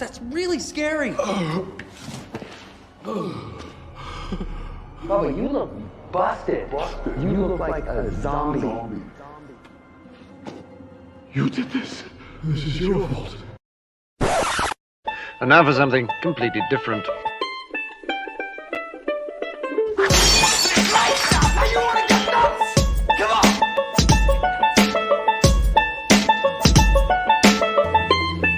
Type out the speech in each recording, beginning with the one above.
That's really scary. Bubba, you look busted. You look like a zombie. You did this. This is your fault. And now for something completely different.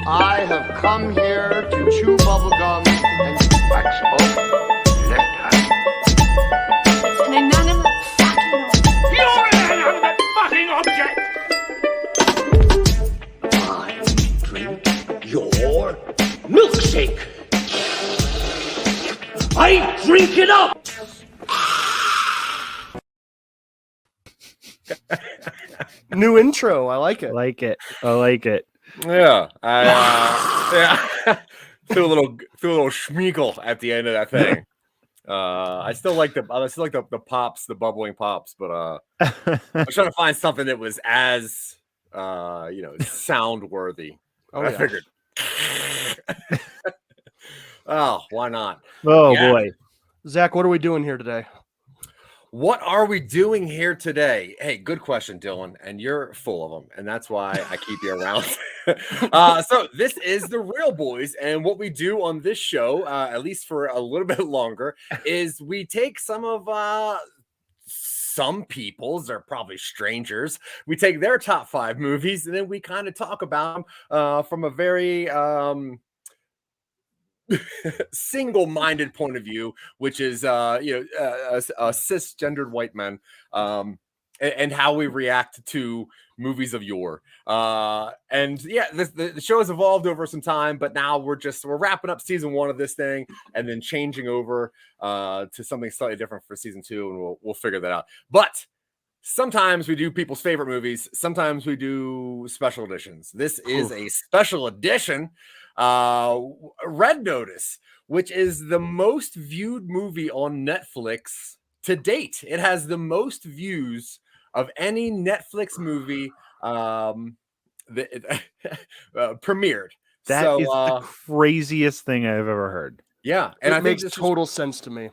I have come here to chew bubblegum and wax off left hand. It's an inanimate fucking object. You're an inanimate fucking object! I drink your milkshake. I drink it up. New intro. I like it. I like it. Yeah, threw a little schmeagle at the end of that thing. I still like the pops, the bubbling pops, but I was trying to find something that was as sound worthy. Oh, I figured. Oh, why not? Oh boy, Zach, what are we doing here today? What are we doing here today? Hey, good question, Dylan, and you're full of them, and that's why I keep you around. So this is the Real Boys, and what we do on this show, at least for a little bit longer, is we take some of some people's, they're probably strangers, we take their top 5 movies, and then we kind of talk about them from a very single-minded point of view, which is cisgendered white men, and how we react to movies of yore. And yeah, the show has evolved over some time, but now we're wrapping up season 1 of this thing and then changing over to something slightly different for season 2, and we'll figure that out. But sometimes we do people's favorite movies, sometimes we do special editions. This is a special edition, Red Notice, which is the most viewed movie on Netflix to date. It has the most views of any Netflix movie that premiered. That is the craziest thing I've ever heard. Yeah, and it I makes think total sense to me.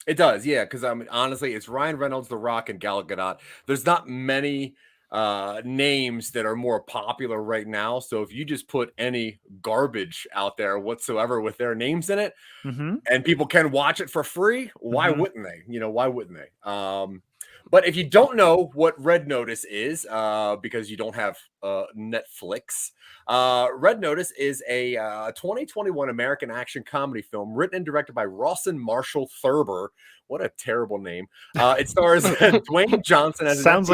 It does, yeah, because honestly, it's Ryan Reynolds, The Rock, and Gadot. There's not many names that are more popular right now. So if you just put any garbage out there whatsoever with their names in it, and people can watch it for free, why wouldn't they? Why wouldn't they? But if you don't know what Red Notice is, because you don't have Netflix, Red Notice is a 2021 American action comedy film written and directed by Rawson Marshall Thurber. What a terrible name. It stars Dwayne Johnson as Sounds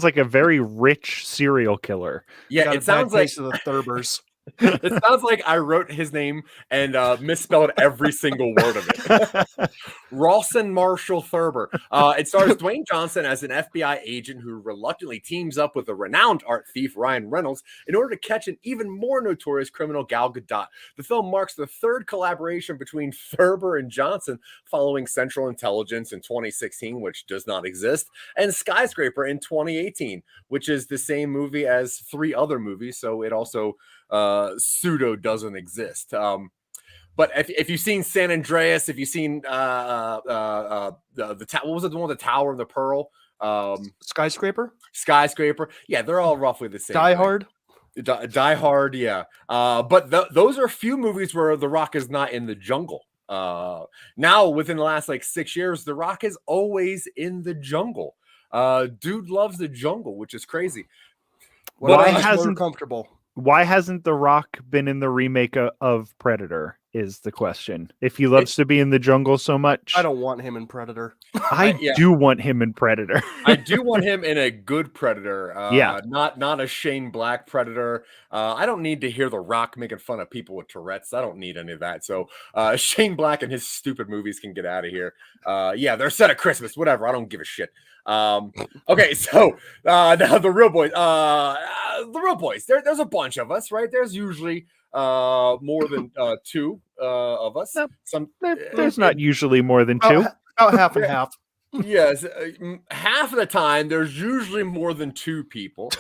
like a very rich serial killer. Yeah, it sounds like the Thurbers. It sounds like I wrote his name and misspelled every single word of it. Rawson Marshall Thurber. It stars Dwayne Johnson as an FBI agent who reluctantly teams up with a renowned art thief, Ryan Reynolds, in order to catch an even more notorious criminal, Gadot. The film marks the 3rd collaboration between Thurber and Johnson following Central Intelligence in 2016, which does not exist, and Skyscraper in 2018, which is the same movie as 3 other movies, so it also pseudo doesn't exist. But if you've seen San Andreas, if you've seen what was it, the one with the Tower and the Pearl, Skyscraper, yeah, they're all roughly the same. Die Hard, yeah. But those are a few movies where The Rock is not in the jungle. Now within the last 6 years, The Rock is always in the jungle. Dude loves the jungle, which is crazy. Why hasn't comfortable? Why hasn't The Rock been in the remake of Predator is the question. If he loves to be in the jungle so much. I don't want him in Predator. I do want him in Predator. I do want him in a good Predator. Yeah. Not a Shane Black Predator. I don't need to hear The Rock making fun of people with Tourette's. I don't need any of that. So Shane Black and his stupid movies can get out of here. Yeah, they're set at Christmas. Whatever. I don't give a shit. Okay, so now the Real Boys. The Real Boys. There's a bunch of us, right? There's usually more than 2 of us. There's not usually more than 2. About half and half. Yes, half of the time there's usually more than 2 people.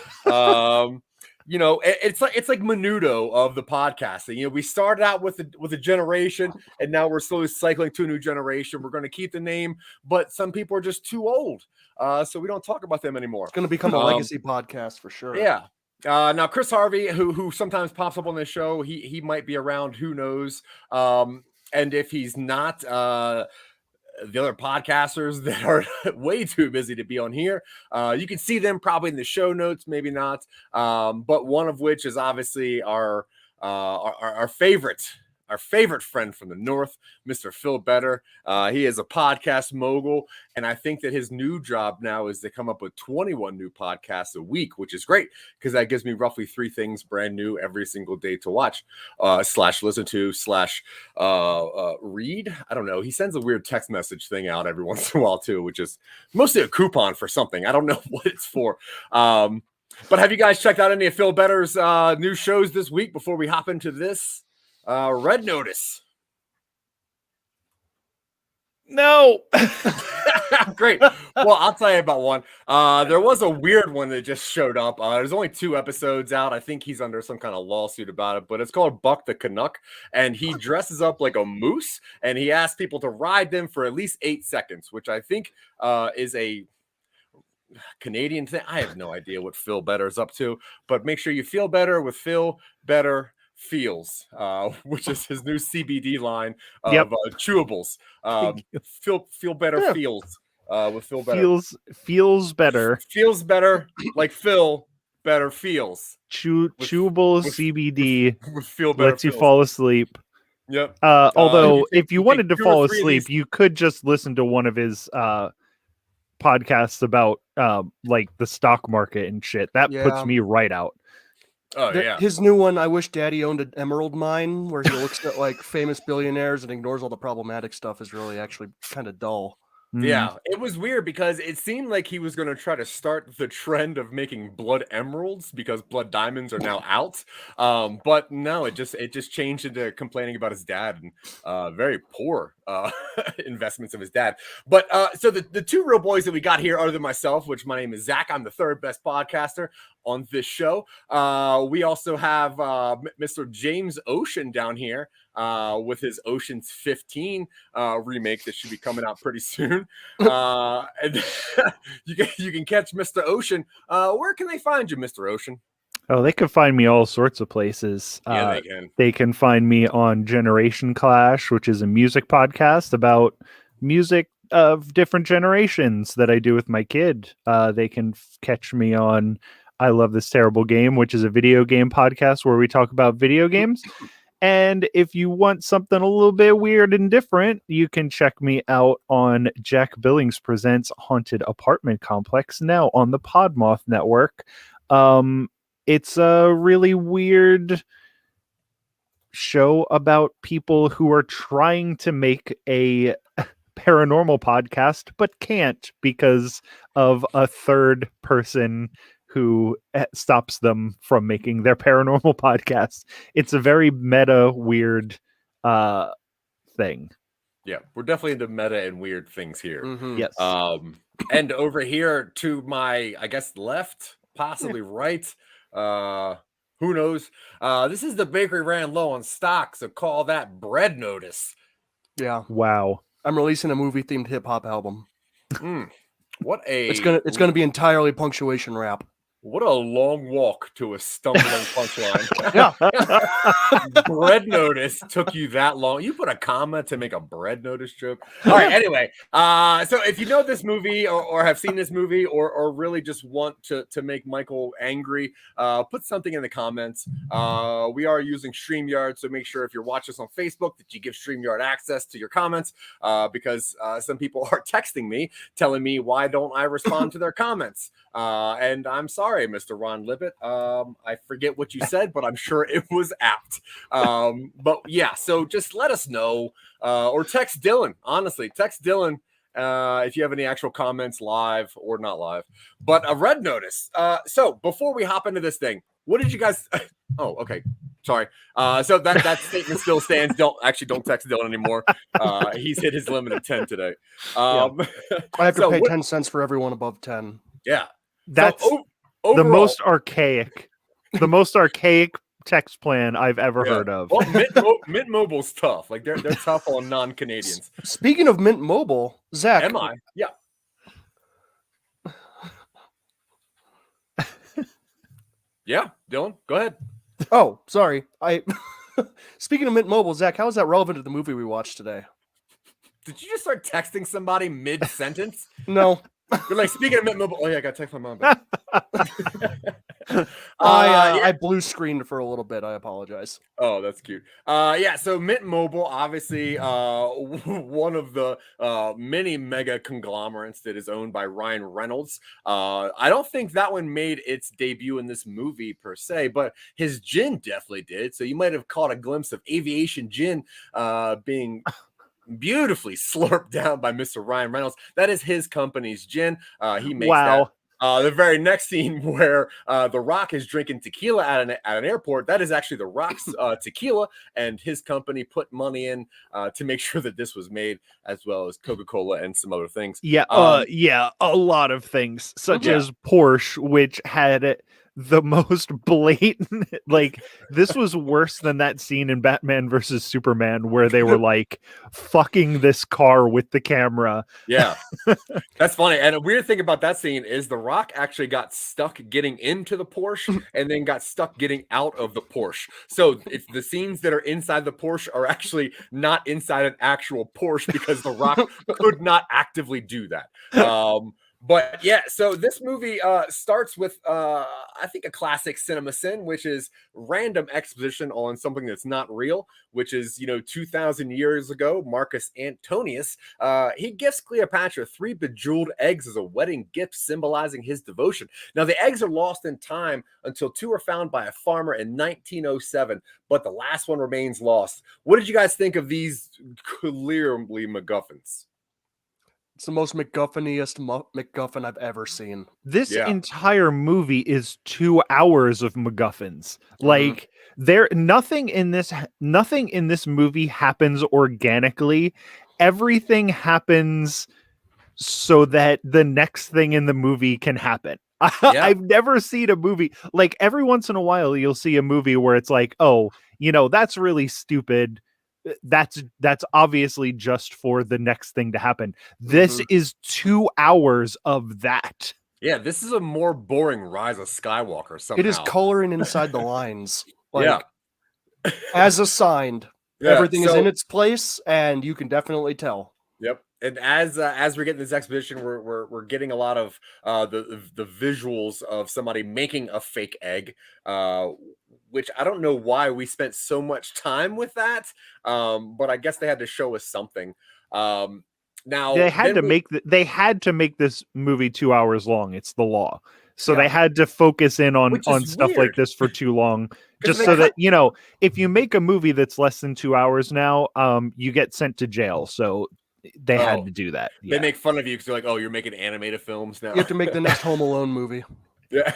you know, it's like Menudo of the podcasting. You know, we started out with a generation, and now we're slowly cycling to a new generation. We're going to keep the name, but some people are just too old, so we don't talk about them anymore. It's going to become a legacy podcast for sure. Yeah. Now Chris Harvey, who sometimes pops up on this show, he might be around. Who knows? And if he's not, the other podcasters that are way too busy to be on here, you can see them probably in the show notes, maybe not. But one of which is obviously our favorite friend from the North, Mr. Phil Better. He is a podcast mogul, and I think that his new job now is to come up with 21 new podcasts a week, which is great because that gives me roughly 3 things brand new every single day to watch, / listen to / read. I don't know. He sends a weird text message thing out every once in a while too, which is mostly a coupon for something. I don't know what it's for. But have you guys checked out any of Phil Better's new shows this week before we hop into this? Red Notice. No. Great. Well, I'll tell you about one. There was a weird one that just showed up. There's only 2 episodes out. I think he's under some kind of lawsuit about it, but it's called Buck the Canuck, and he dresses up like a moose, and he asks people to ride them for at least 8 seconds, which I think is a Canadian thing. I have no idea what Phil Better is up to, but make sure you feel better with Phil Better Feels, which is his new CBD line of chewables. Feel better feels with Phil Better. Feels better. Feels better like Phil Better feels. Chewable CBD with Feel Better lets you fall asleep. Yep. Although if you wanted to fall asleep, you could just listen to one of his podcasts about like the stock market and shit. That puts me right out. Oh, yeah. His new one, I Wish Daddy Owned an Emerald Mine, where he looks at like famous billionaires and ignores all the problematic stuff, is really actually kind of dull. Yeah, it was weird because it seemed like he was going to try to start the trend of making blood emeralds because blood diamonds are now out. But no, it just changed into complaining about his dad and very poor investments of his dad. But so the 2 real boys that we got here, other than myself, which my name is Zach, I'm the 3rd best podcaster on this show. We also have Mr. James Ocean down here with his Ocean's 15 remake that should be coming out pretty soon. And you can catch Mr. Ocean. Where can they find you, Mr. Ocean? Oh, they can find me all sorts of places. Yeah, they can. They can find me on Generation Clash, which is a music podcast about music of different generations that I do with my kid. They can catch me on I Love This Terrible Game, which is a video game podcast where we talk about video games. And if you want something a little bit weird and different, you can check me out on Jack Billings Presents Haunted Apartment Complex, now on the Podmoth Network. It's a really weird show about people who are trying to make a paranormal podcast, but can't because of a third person who stops them from making their paranormal podcast. It's a very meta, weird thing. Yeah, we're definitely into meta and weird things here. Mm-hmm. Yes. And over here to my, I guess, left, possibly right. Who knows? This is the bakery ran low on stock, so call that bread notice. Yeah. Wow. I'm releasing a movie themed hip hop album. What a It's gonna be entirely punctuation rap. What a long walk to a stumbling punchline. Yeah. Bread notice took you that long. You put a comma to make a bread notice joke. All right, anyway. So if you know this movie or have seen this movie or really just want to make Michael angry, put something in the comments. We are using StreamYard, so make sure if you're watching us on Facebook that you give StreamYard access to your comments because some people are texting me telling me why don't I respond to their comments. And I'm sorry, Mr. Ron Libet. I forget what you said, but I'm sure it was apt. But yeah, so just let us know or text Dylan. Honestly, text Dylan if you have any actual comments, live or not live. But a red notice. So before we hop into this thing, what did you guys? Oh, okay. Sorry. So that statement still stands. Don't text Dylan anymore. He's hit his limit of 10 today. I have to pay 10 cents for everyone above 10. Yeah. That's so, the most archaic the most archaic text plan I've ever heard of. Well, Mint Mobile's tough. Like they're tough on non-Canadians. Speaking of Mint Mobile, Zach. Am I? Yeah. Yeah, Dylan, go ahead. Oh, sorry. Speaking of Mint Mobile, Zach, how is that relevant to the movie we watched today? Did you just start texting somebody mid-sentence? No. You're like, speaking of Mint Mobile, oh yeah, I got to text my mom. I blue screened for a little bit. I apologize. Oh, that's cute. Yeah, so Mint Mobile, obviously one of the many mega conglomerates that is owned by Ryan Reynolds. I don't think that one made its debut in this movie per se, but his gin definitely did. So you might have caught a glimpse of aviation gin being beautifully slurped down by Mr. Ryan Reynolds. That is his company's gin. He makes that. The very next scene where The Rock is drinking tequila at an airport, that is actually The Rock's tequila, and his company put money in to make sure that this was made, as well as Coca Cola and some other things. Yeah, a lot of things, such as Porsche, which had the most blatant, like, this was worse than that scene in Batman versus Superman where they were like fucking this car with the camera. Yeah, that's funny. And a weird thing about that scene is The Rock actually got stuck getting into the Porsche and then got stuck getting out of the Porsche. So if the scenes that are inside the Porsche are actually not inside an actual Porsche because The Rock could not actively do that. But yeah, so this movie starts with, I think, a classic cinema sin, which is random exposition on something that's not real, which is, 2,000 years ago, Marcus Antonius, he gifts Cleopatra 3 bejeweled eggs as a wedding gift, symbolizing his devotion. Now, the eggs are lost in time until 2 are found by a farmer in 1907, but the last one remains lost. What did you guys think of these clearly MacGuffins? It's the most MacGuffiniest MacGuffin I've ever seen. This entire movie is 2 hours of MacGuffins. Like, nothing in this movie happens organically. Everything happens so that the next thing in the movie can happen. I've never seen a movie, like, every once in a while you'll see a movie where it's like, oh, that's really stupid. That's obviously just for the next thing to happen. This is 2 hours of that. Yeah, this is a more boring Rise of Skywalker somehow. It is coloring inside the lines. Like, as assigned. Everything is in its place, and you can definitely tell. Yep. And as we're getting this exposition, we're getting a lot of the visuals of somebody making a fake egg, which I don't know why we spent so much time with that, but I guess they had to show us something. Now they had to make this movie 2 hours long. It's the law, so they had to focus in on stuff weird. like this for too long, just so that if you make a movie that's less than 2 hours now, you get sent to jail. So they had to do that. They make fun of you because they're like, "Oh, you're making animated films now." You have to make the next Home Alone movie. Yeah.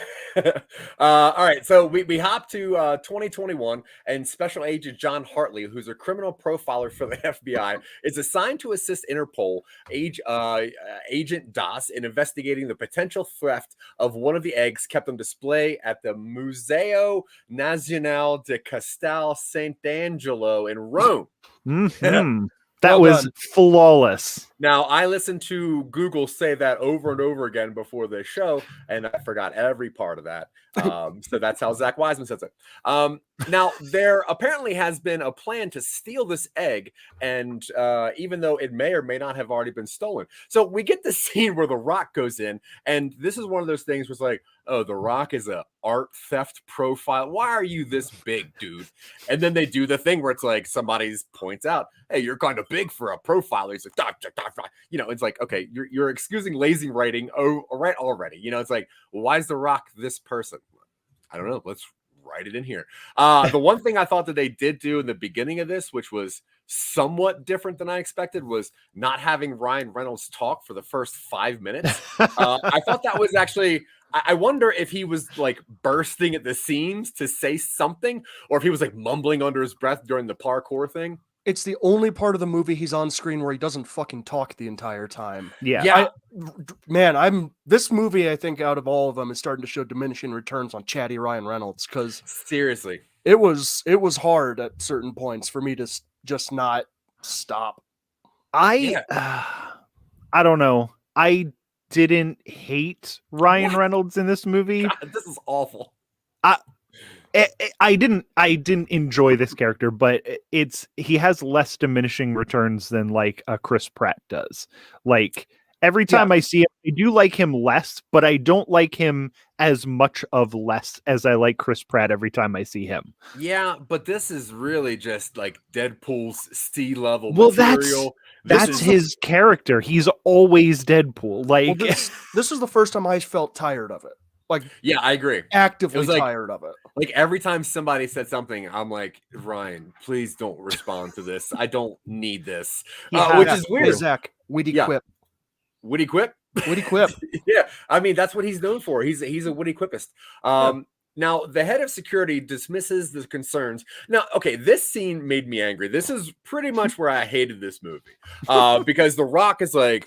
All right. So we hop to 2021, and Special Agent John Hartley, who's a criminal profiler for the FBI, is assigned to assist Interpol Agent Das in investigating the potential theft of one of the eggs kept on display at the Museo Nazionale di Castel Sant'Angelo in Rome. That was flawless. Now, I listened to Google say that over and over again before the show, and I forgot every part of that. So that's how Zach Wiseman says it. Now, there apparently has been a plan to steal this egg, and even though it may or may not have already been stolen. So we get the scene where The Rock goes in, and this is one of those things where it's like, oh, The Rock is a art theft profile. Why are you this big, dude? And then they do the thing where it's like somebody points out, hey, you're kind of big for a profiler. He's like, it's like, okay, you're excusing lazy writing right already. It's like, why is The Rock this person? I don't know. Let's write it in here. The one thing I thought that they did do in the beginning of this, which was somewhat different than I expected, was not having Ryan Reynolds talk for the first 5 minutes. I thought that was actually, I wonder if he was like bursting at the seams to say something, or if he was like mumbling under his breath during the parkour thing. It's the only part of the movie he's on screen where he doesn't fucking talk the entire time. Yeah. This movie, I think, out of all of them, is starting to show diminishing returns on chatty Ryan Reynolds, because seriously, it was hard at certain points for me to just not stop. I don't know. I didn't hate Ryan Reynolds in this movie. God, this is awful. I didn't enjoy this character, but he has less diminishing returns than like a Chris Pratt does. Like every time I see him, I do like him less, but I don't like him as much of less as I like Chris Pratt every time I see him. Yeah, but this is really just like Deadpool's C-level Well, material. That's his character. He's always Deadpool. Like this is the first time I felt tired of it. Like, yeah, I agree. Actively like, tired of it. Like every time somebody said something, I'm like, Ryan, please don't respond to this. I don't need this. Which is weird. Hey, Zach, witty quip. Witty quip? Witty quip. Yeah, I mean that's what he's known for. He's a witty quipist. Now the head of security dismisses the concerns. Now, okay, this scene made me angry. This is pretty much where I hated this movie, because The Rock is like,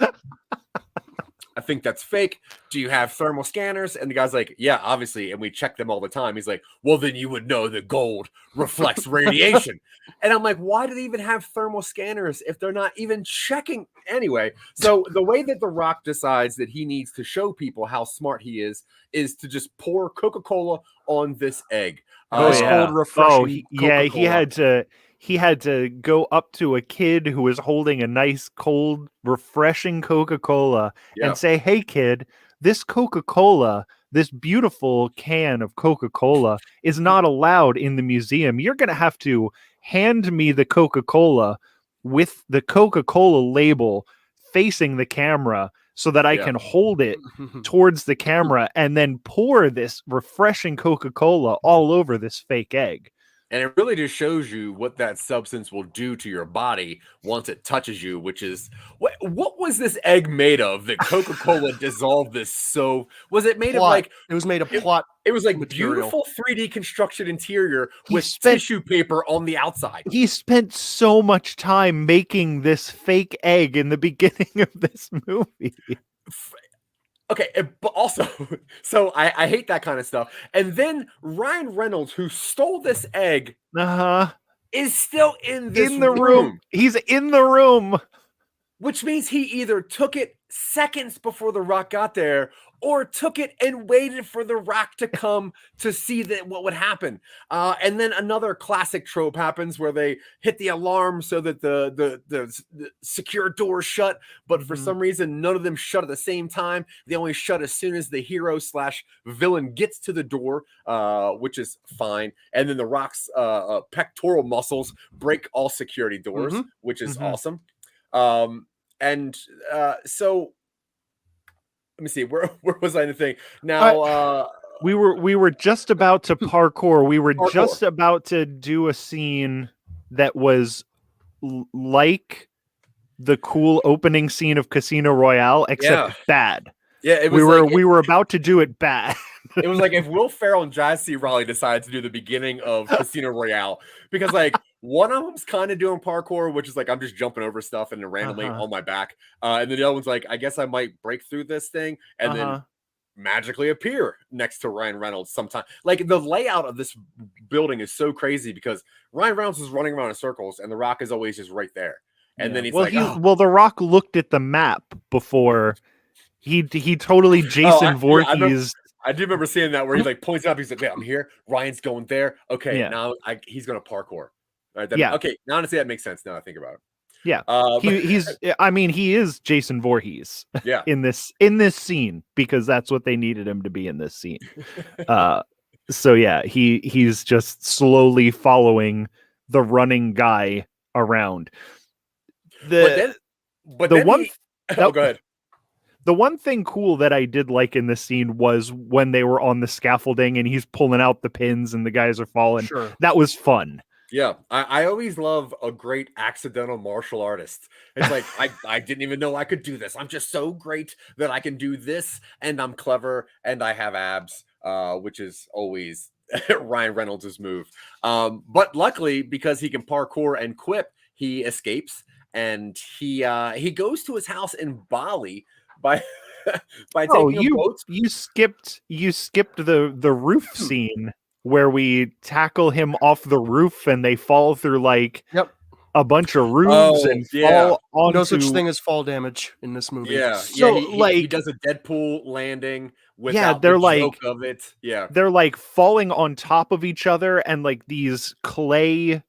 I think that's fake. Do you have thermal scanners? And the guy's like, yeah, obviously. And we check them all the time. He's like, well, then you would know that gold reflects radiation. And I'm like, why do they even have thermal scanners if they're not even checking? Anyway, so the way that The Rock decides that he needs to show people how smart he is to just pour Coca Cola on this egg. Cold, refreshing Coca-Cola. He had to go up to a kid who was holding a nice, cold, refreshing Coca-Cola and say, hey, kid, this Coca-Cola, this beautiful can of Coca-Cola is not allowed in the museum. You're going to have to hand me the Coca-Cola with the Coca-Cola label facing the camera so that I can hold it towards the camera and then pour this refreshing Coca-Cola all over this fake egg. And it really just shows you what that substance will do to your body once it touches you, which is what was this egg made of that Coca-Cola dissolved this? So was it made of like it was made of plot? It was like material. Beautiful 3D constructed interior with tissue paper on the outside. He spent so much time making this fake egg in the beginning of this movie. Okay, but also, so I hate that kind of stuff. And then Ryan Reynolds, who stole this egg, is still in the room. He's in the room. Which means he either took it seconds before The Rock got there, or took it and waited for The Rock to come to see what would happen. And then another classic trope happens where they hit the alarm so that the secure doors shut, but for some reason, none of them shut at the same time. They only shut as soon as the hero/villain gets to the door, which is fine. And then The Rock's pectoral muscles break all security doors, which is awesome. So let me see, where was I in the thing? Now we were just about to parkour. We were just about to do a scene that was like the cool opening scene of Casino Royale, except bad. Yeah, it was we were about to do it bad. It was like if Will Ferrell and John C. Reilly decided to do the beginning of Casino Royale, because like one of them's kind of doing parkour, which is like I'm just jumping over stuff and then randomly on my back, and then the other one's like, I guess I might break through this thing and then magically appear next to Ryan Reynolds sometime. Like the layout of this building is so crazy because Ryan Reynolds is running around in circles and The Rock is always just right there, and then he's The Rock looked at the map before. He totally Jason Voorhees. I do remember seeing that where he like points up. He's like, "Yeah, I'm here. Ryan's going there. Okay, now he's gonna parkour." All right, okay. Now honestly, that makes sense. Now I think about it. Yeah, he is Jason Voorhees. Yeah. in this scene because that's what they needed him to be in this scene. So yeah, he's just slowly following the running guy around. Go ahead. The one thing cool that I did like in this scene was when they were on the scaffolding and he's pulling out the pins and the guys are falling. Sure. That was fun. Yeah, I always love a great accidental martial artist. It's like, I didn't even know I could do this. I'm just so great that I can do this, and I'm clever, and I have abs, which is always Ryan Reynolds' move. But luckily, because he can parkour and quip, he escapes, and he goes to his house in Bali by by taking a boat. You skipped the roof scene where we tackle him off the roof and they fall through like a bunch of roofs and fall onto... No such thing as fall damage in this movie. Yeah, so he does a Deadpool landing without they're the joke of it. Yeah, they're like falling on top of each other, and like these clay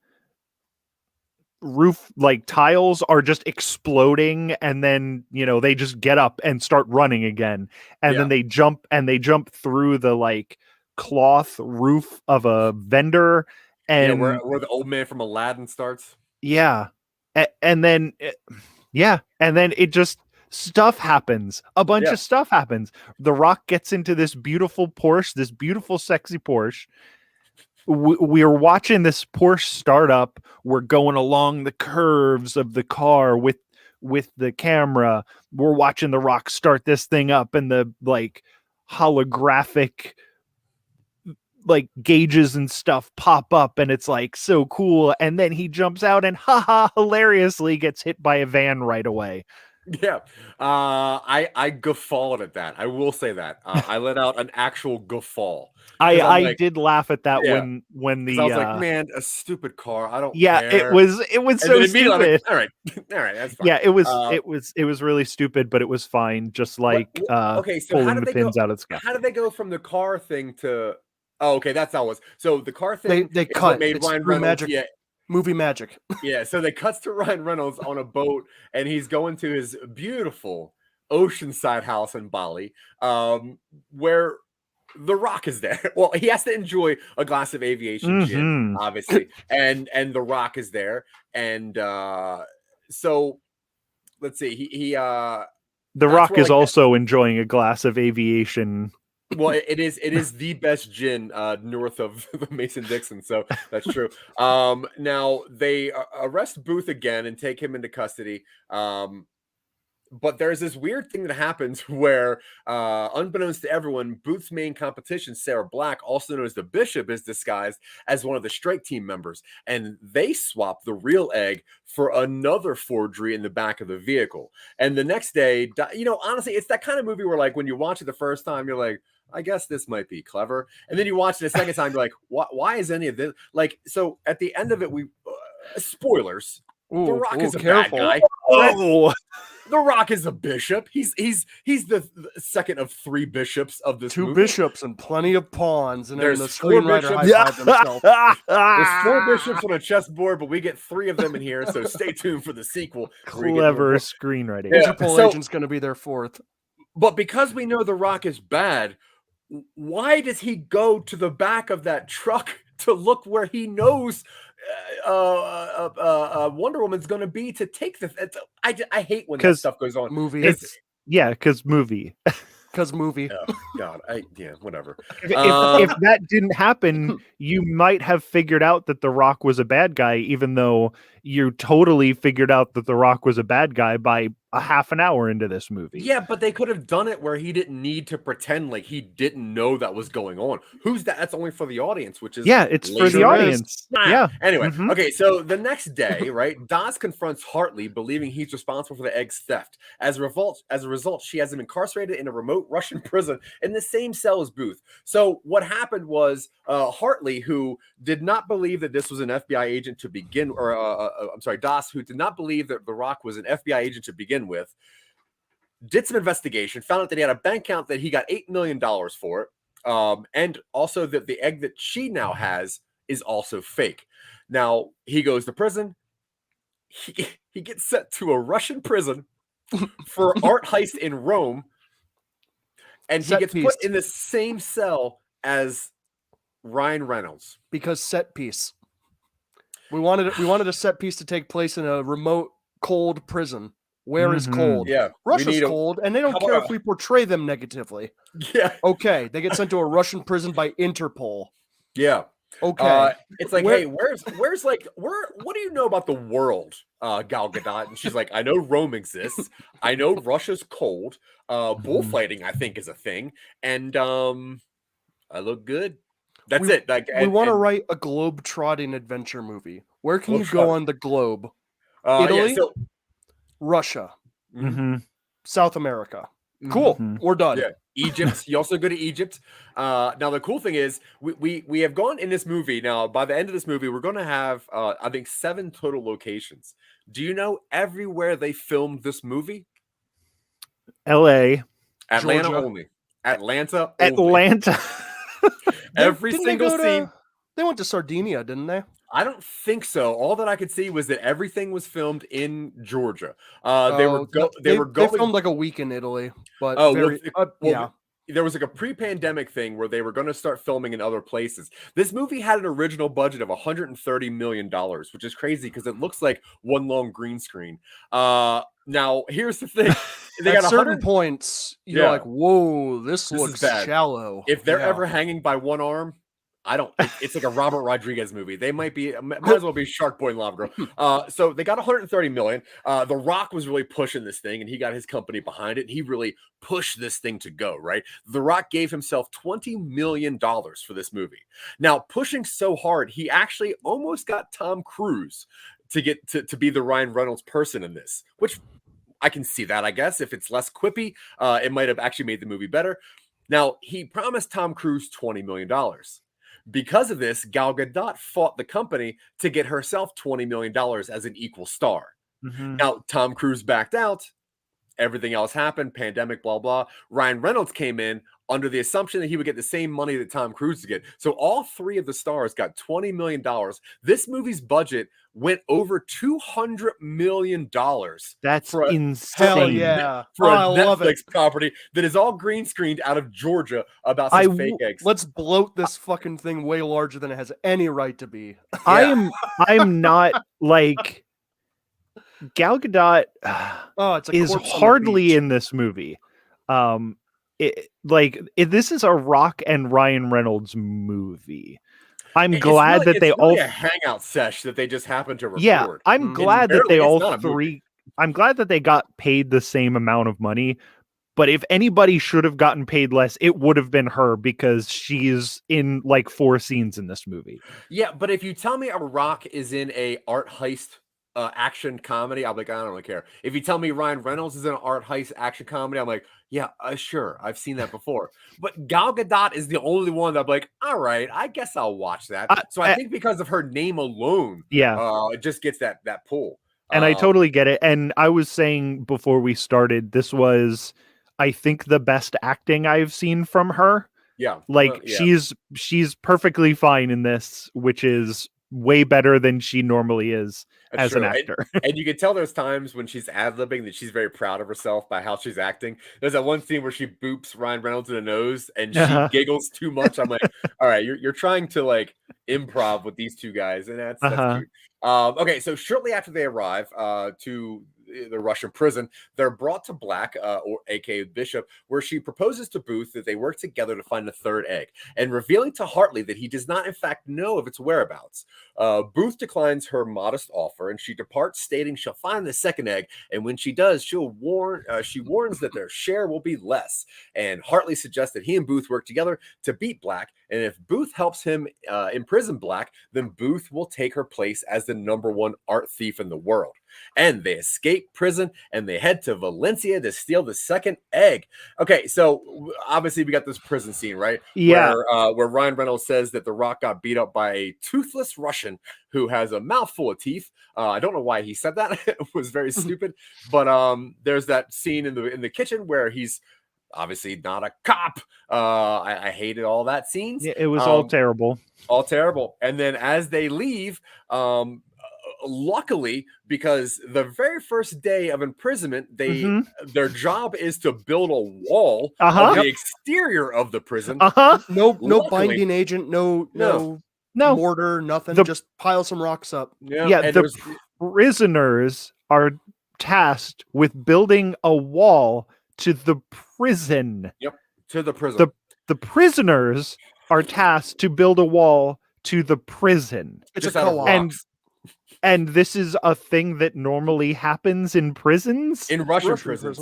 roof like tiles are just exploding, and then they just get up and start running again, and then they jump through the like cloth roof of a vendor, and where the old man from Aladdin starts. And then it just stuff happens. A bunch of stuff happens. The Rock gets into this beautiful Porsche, this beautiful sexy Porsche. We're watching this Porsche start up. We're going along the curves of the car with the camera. We're watching the Rock start this thing up, and the like holographic like gauges and stuff pop up, and it's like so cool. And then he jumps out and hilariously gets hit by a van right away. Yeah, I guffawed at that. I will say that I let out an actual guffaw. I did laugh at that when the I was like, man, a stupid car. I don't. Yeah, care. it was so stupid. All right, that's fine. Yeah, it was really stupid, but it was fine. Just like okay, so pulling the pins out of the sky. How did they go from the car thing to? Oh, okay, that's how it was. So the car thing they cut. Made it's Ryan through Reynolds, magic. Movie magic. Yeah, so they cuts to Ryan Reynolds on a boat, and he's going to his beautiful oceanside house in Bali, where The Rock is there. Well, he has to enjoy a glass of aviation gin, obviously, and The Rock is there, and so let's see, he The Rock is also enjoying a glass of aviation. Well, it is the best gin north of the Mason-Dixon, so that's true. Now they arrest Booth again and take him into custody. But there's this weird thing that happens where, unbeknownst to everyone, Booth's main competition, Sarah Black, also known as the Bishop, is disguised as one of the strike team members, and they swap the real egg for another forgery in the back of the vehicle. And the next day, honestly, it's that kind of movie where, like, when you watch it the first time, you're like, I guess this might be clever. And then you watch it a second time, you're like, why is any of this? Like, so at the end of it, we spoilers. The Rock is a bad guy. The Rock is a bishop. He's the second of three bishops of this Two movie. bishops and plenty of pawns, and There's then the 4 screenwriter bishops. high-fived himself. There's 4 bishops on a chessboard, but we get 3 of them in here, so stay tuned for the sequel. Clever screenwriting. Interpol agent's going to be their 4th. But because we know The Rock is bad, why does he go to the back of that truck to look where he knows Wonder Woman's going to be to take the? I hate when that stuff goes on. Because movie. Because movie. Oh, God, whatever. If that didn't happen, you might have figured out that The Rock was a bad guy, even though you totally figured out that The Rock was a bad guy by a half an hour into this movie. Yeah, but they could have done it where he didn't need to pretend like he didn't know that was going on. Who's that? That's only for the audience, which is it's for the audience. Yeah. Anyway, okay, so the next day, right, Daz confronts Hartley, believing he's responsible for the egg's theft. As a result, she has him incarcerated in a remote Russian prison in the same cell as Booth. So what happened was Hartley, who did not believe that this was an FBI agent to begin, Daz, who did not believe that The Rock was an FBI agent to begin with, did some investigation, found out that he had a bank account that he got $8 million for, and also that the egg that she now has is also fake. Now, he goes to prison. He gets sent to a Russian prison for art heist in Rome, and he gets put in the same cell as Ryan Reynolds. Because set piece. We wanted a set piece to take place in a remote, cold prison. Where is cold? Yeah, Russia's cold, and they don't care if we portray them negatively. Yeah. Okay, they get sent to a Russian prison by Interpol. Yeah. Okay. It's like, hey, where's what do you know about the world, Gal Gadot? And she's like, I know Rome exists. I know Russia's cold. Bullfighting, I think, is a thing. And I look good. That's it. Like, we want to write a globe-trotting adventure movie. Where can you go on the globe? Italy, Yeah, so, Russia, Mm-hmm. South America. Cool. Mhm. We're done. yeah, Egypt. You also go to Egypt. Now the cool thing is we have gone in this movie. Now by the end of this movie, we're going to have I think 7 total locations. Do you know everywhere they filmed this movie? L.A., Atlanta Georgia. only. Atlanta. Only. Atlanta. Every Didn't they single go to- scene. They went to Sardinia, didn't they? I don't think so. All that I could see was that everything was filmed in Georgia. They were They going. filmed like a week in Italy, but Oh, very, yeah. There was like a pre-pandemic thing where they were going to start filming in other places. This movie had an original budget of $130 million, which is crazy because it looks like one long green screen. Now here's the thing: they At got certain points, you're Yeah. like, "Whoa, this This is looks bad. shallow." If they're Yeah. ever hanging by one arm, I don't. It's like a Robert Rodriguez movie. They might as well be Shark Boy and Lava Girl. So they got 130 million. The Rock was really pushing this thing, and he got his company behind it. And he really pushed this thing to go right. The Rock gave himself $20 million for this movie. Now, pushing so hard, he actually almost got Tom Cruise to get to be the Ryan Reynolds person in this, which I can see that. I guess if it's less quippy, it might have actually made the movie better. Now, he promised Tom Cruise $20 million. Because of this, Gal Gadot fought the company to get herself $20 million as an equal star. Mhm. Now, Tom Cruise backed out. Everything else happened, pandemic, blah, blah. Ryan Reynolds came in under the assumption that he would get the same money that Tom Cruise would get. So all 3 of the stars got $20 million. This movie's budget went over $200 million. That's for insane. Hell yeah. For a I love Netflix it. property that is all green screened out of Georgia about some fake eggs. Let's bloat this fucking thing way larger than it has any right to be. I'm not like Gal Gadot Oh, it's a is corpse on the hardly beach. in this movie. This is a Rock and Ryan Reynolds movie. I'm glad that they all a hangout sesh that they just happened to record. Yeah, I'm glad that they Barely, it's not all a movie. 3 I'm glad that they got paid the same amount of money. But if anybody should have gotten paid less, it would have been her because she's in like 4 scenes in this movie. Yeah, but if you tell me a Rock is in a art heist action comedy, I'm like, I don't really care. If you tell me Ryan Reynolds is in an art heist action comedy, I'm like, yeah, sure, I've seen that before. But Gal Gadot is the only one that I'm like, all right, I guess I'll watch that. So I think because of her name alone, it just gets that pull. And I totally get it. And I was saying before we started, this was, I think, the best acting I've seen from her. Yeah, she's perfectly fine in this, which is way better than she normally is as an actor. And you can tell there's times when she's ad-libbing that she's very proud of herself by how she's acting. There's that one scene where she boops Ryan Reynolds in the nose and she giggles too much. I'm like, all right, you're trying to like improv with these two guys, and that's cute. Okay, so shortly after they arrive to the Russian prison, they're brought to Black, or aka Bishop, where she proposes to Booth that they work together to find the 3rd egg, and revealing to Hartley that he does not in fact know of its whereabouts. Booth declines her modest offer, and she departs, stating she'll find the 2nd egg, and when she does, she warns that their share will be less. And Hartley suggests that he and Booth work together to beat Black, and if Booth helps him imprison Black, then Booth will take her place as the #1 art thief in the world. And they escape prison and they head to Valencia to steal the 2nd egg. Okay, so obviously we got this prison scene, right? Yeah. Where Ryan Reynolds says that The Rock got beat up by a toothless Russian who has a mouthful of teeth. I don't know why he said that. It was very stupid. But there's that scene in the kitchen where he's obviously not a cop. I hated all that scenes. Yeah, it was all terrible. All terrible. And then as they leave, luckily, because the very first day of imprisonment, their job is to build a wall of the exterior of the prison. No binding agent, no mortar, nothing. Just pile some rocks up. The prisoners are tasked with building a wall to the prison. Yep, to the prison. The prisoners are tasked to build a wall to the prison. It's just a co-op. And this is a thing that normally happens in prisons? In Russian prisons.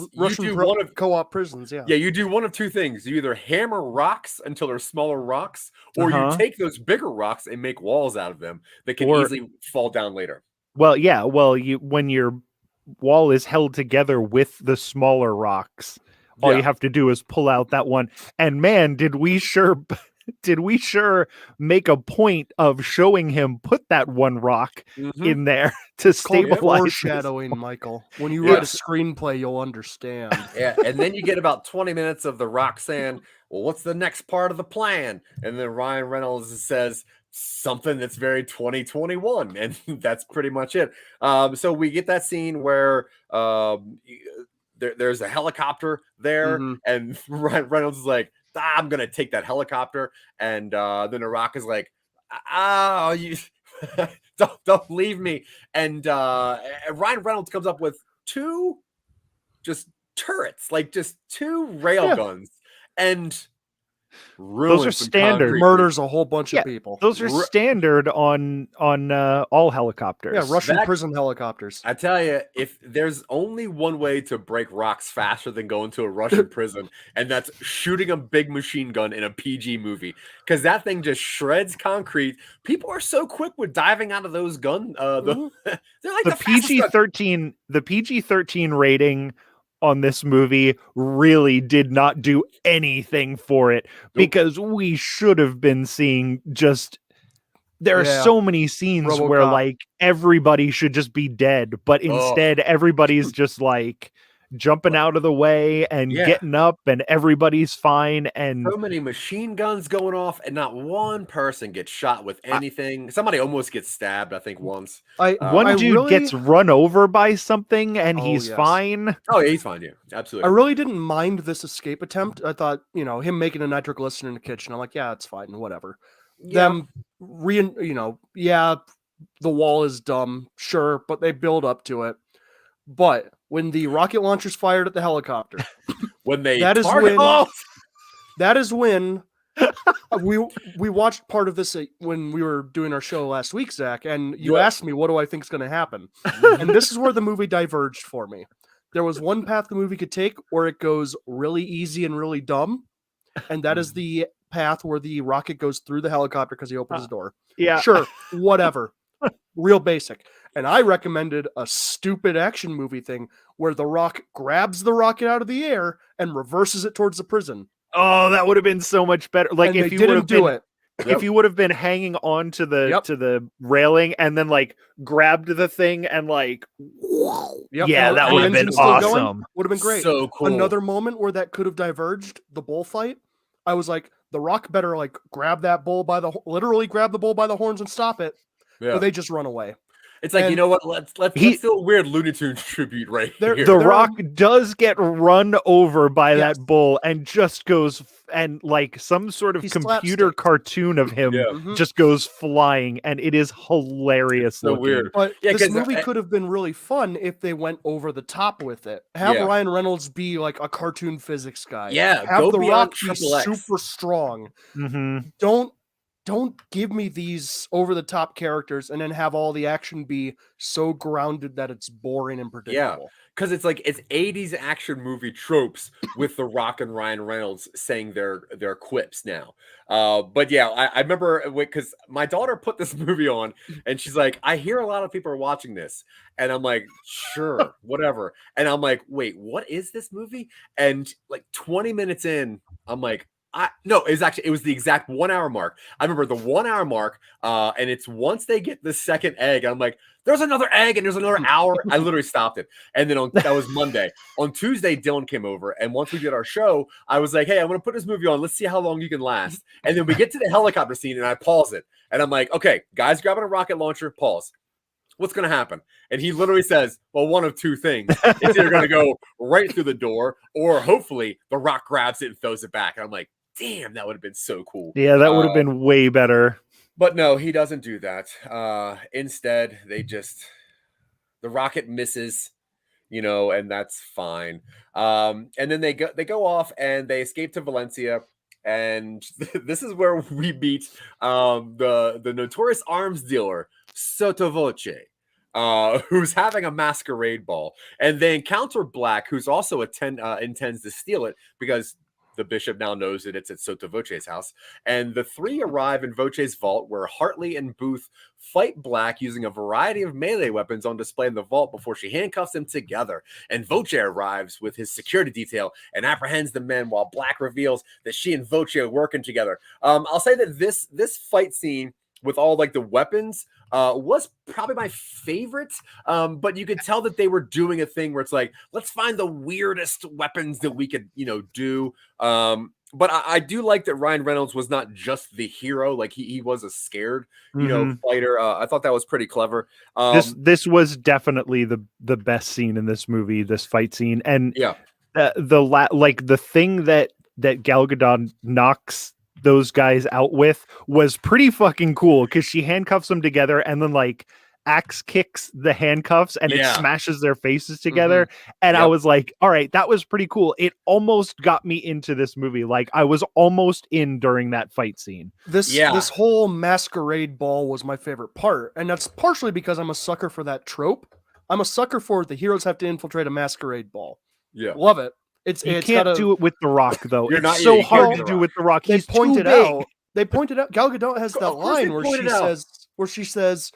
Co-op prisons, yeah. Yeah, you do one of 2 things. You either hammer rocks until they're smaller rocks, or you take those bigger rocks and make walls out of them that can easily fall down later. Well, yeah. Well, when your wall is held together with the smaller rocks, all you have to do is pull out that one. And man, did we sure make a point of showing him put that one rock in there to stabilize. Foreshadowing, Michael. When you write a screenplay, you'll understand. Yeah, and then you get about 20 minutes of the rock saying, well, what's the next part of the plan? And then Ryan Reynolds says something that's very 2021, and that's pretty much it. So we get that scene where there's a helicopter there, and Ryan Reynolds is like, I'm gonna take that helicopter, and then the rock is like, you don't leave me. And Ryan Reynolds comes up with two just turrets, like just two rail guns, and those are standard. Murders a whole bunch of people. Those are standard on all helicopters. Yeah, Russian prison helicopters. I tell you, if there's only one way to break rocks faster than going to a Russian prison, and that's shooting a big machine gun in a PG movie, because that thing just shreds concrete. People are so quick with diving out of those guns. They're like the PG-13. The PG-13 rating on this movie really did not do anything for it, because we should have been seeing there are so many scenes where like everybody should just be dead, but instead everybody's just like jumping out of the way and getting up, and everybody's fine. And so many machine guns going off, and not one person gets shot with anything. Somebody almost gets stabbed, I think, once. One dude gets run over by something, and he's fine. Oh, yeah, he's fine. Yeah, absolutely. I really didn't mind this escape attempt. I thought, him making a nitroglycerin in the kitchen, I'm like, yeah, it's fine, whatever. Them the wall is dumb, sure, but they build up to it. But when the rocket launcher's fired at the helicopter, that is when we watched part of this when we were doing our show last week, Zach, and you asked me, what do I think is going to happen? And this is where the movie diverged for me. There was one path the movie could take where it goes really easy and really dumb, and that is the path where the rocket goes through the helicopter because he opens his door. Yeah. Sure, whatever. Real basic. And I recommended a stupid action movie thing where the Rock grabs the rocket out of the air and reverses it towards the prison. Oh, that would have been so much better. Like, if you didn't do it, if you would have been hanging on to the to the railing and then like grabbed the thing and like, that would have been awesome. Would have been great. So cool. Another moment where that could have diverged, the bullfight. I was like, the Rock better like grab that bull literally grab the bull by the horns and stop it. Or they just run away. It's like, you know what? Let's do a weird Looney Tunes tribute right here. The Rock does get run over by that bull and just goes and like some sort of computer cartoon of him just goes flying, and it is hilarious. So weird. But this movie could have been really fun if they went over the top with it. Have Ryan Reynolds be like a cartoon physics guy. Yeah. Have the Rock be super strong. Don't give me these over-the-top characters and then have all the action be so grounded that it's boring and predictable. Yeah, because it's like it's 80s action movie tropes with The Rock and Ryan Reynolds saying their quips now. But yeah, I remember because my daughter put this movie on and she's like, I hear a lot of people are watching this. And I'm like, sure, whatever. And I'm like, wait, what is this movie? And like 20 minutes in, I'm like, it was the exact 1 hour mark. I remember the 1 hour mark, and it's once they get the second egg, I'm like, there's another egg and there's another hour. I literally stopped it. And then that was Monday. On Tuesday, Dylan came over, and once we did our show, I was like, hey, I'm going to put this movie on. Let's see how long you can last. And then we get to the helicopter scene, and I pause it. And I'm like, okay, guys grabbing a rocket launcher, pause. What's going to happen? And he literally says, well, one of two things. It's either going to go right through the door, or hopefully the Rock grabs it and throws it back. And I'm like, damn, that would have been so cool. Yeah, that would have been way better. But no, he doesn't do that. Instead, the rocket misses, and that's fine. And then they go off and they escape to Valencia. And this is where we meet the notorious arms dealer, Sottovoce, who's having a masquerade ball. And they encounter Black, who's also intends to steal it because the bishop now knows that it's at Sotto Voce's house. And the three arrive in Voce's vault, where Hartley and Booth fight Black using a variety of melee weapons on display in the vault before she handcuffs them together. And Voce arrives with his security detail and apprehends the men, while Black reveals that she and Voce are working together. I'll say that this fight scene with all like the weapons was probably my favorite, but you could tell that they were doing a thing where it's like, let's find the weirdest weapons that we could, do. But I do like that Ryan Reynolds was not just the hero, like he was a scared, fighter. I thought that was pretty clever. This was definitely the best scene in this movie, this fight scene, and the thing that Gal Gadot knocks those guys out with was pretty fucking cool, because she handcuffs them together and then like axe kicks the handcuffs and it smashes their faces together. And I was like, all right, that was pretty cool. It almost got me into this movie. Like I was almost in during that fight scene. This whole masquerade ball was my favorite part, and that's partially because I'm a sucker for that trope. I'm a sucker for the heroes have to infiltrate a masquerade ball. Love it. You can't do it with The Rock, though. It's so hard to do with The Rock. He's too big. They pointed out. Gal Gadot has that line where she says,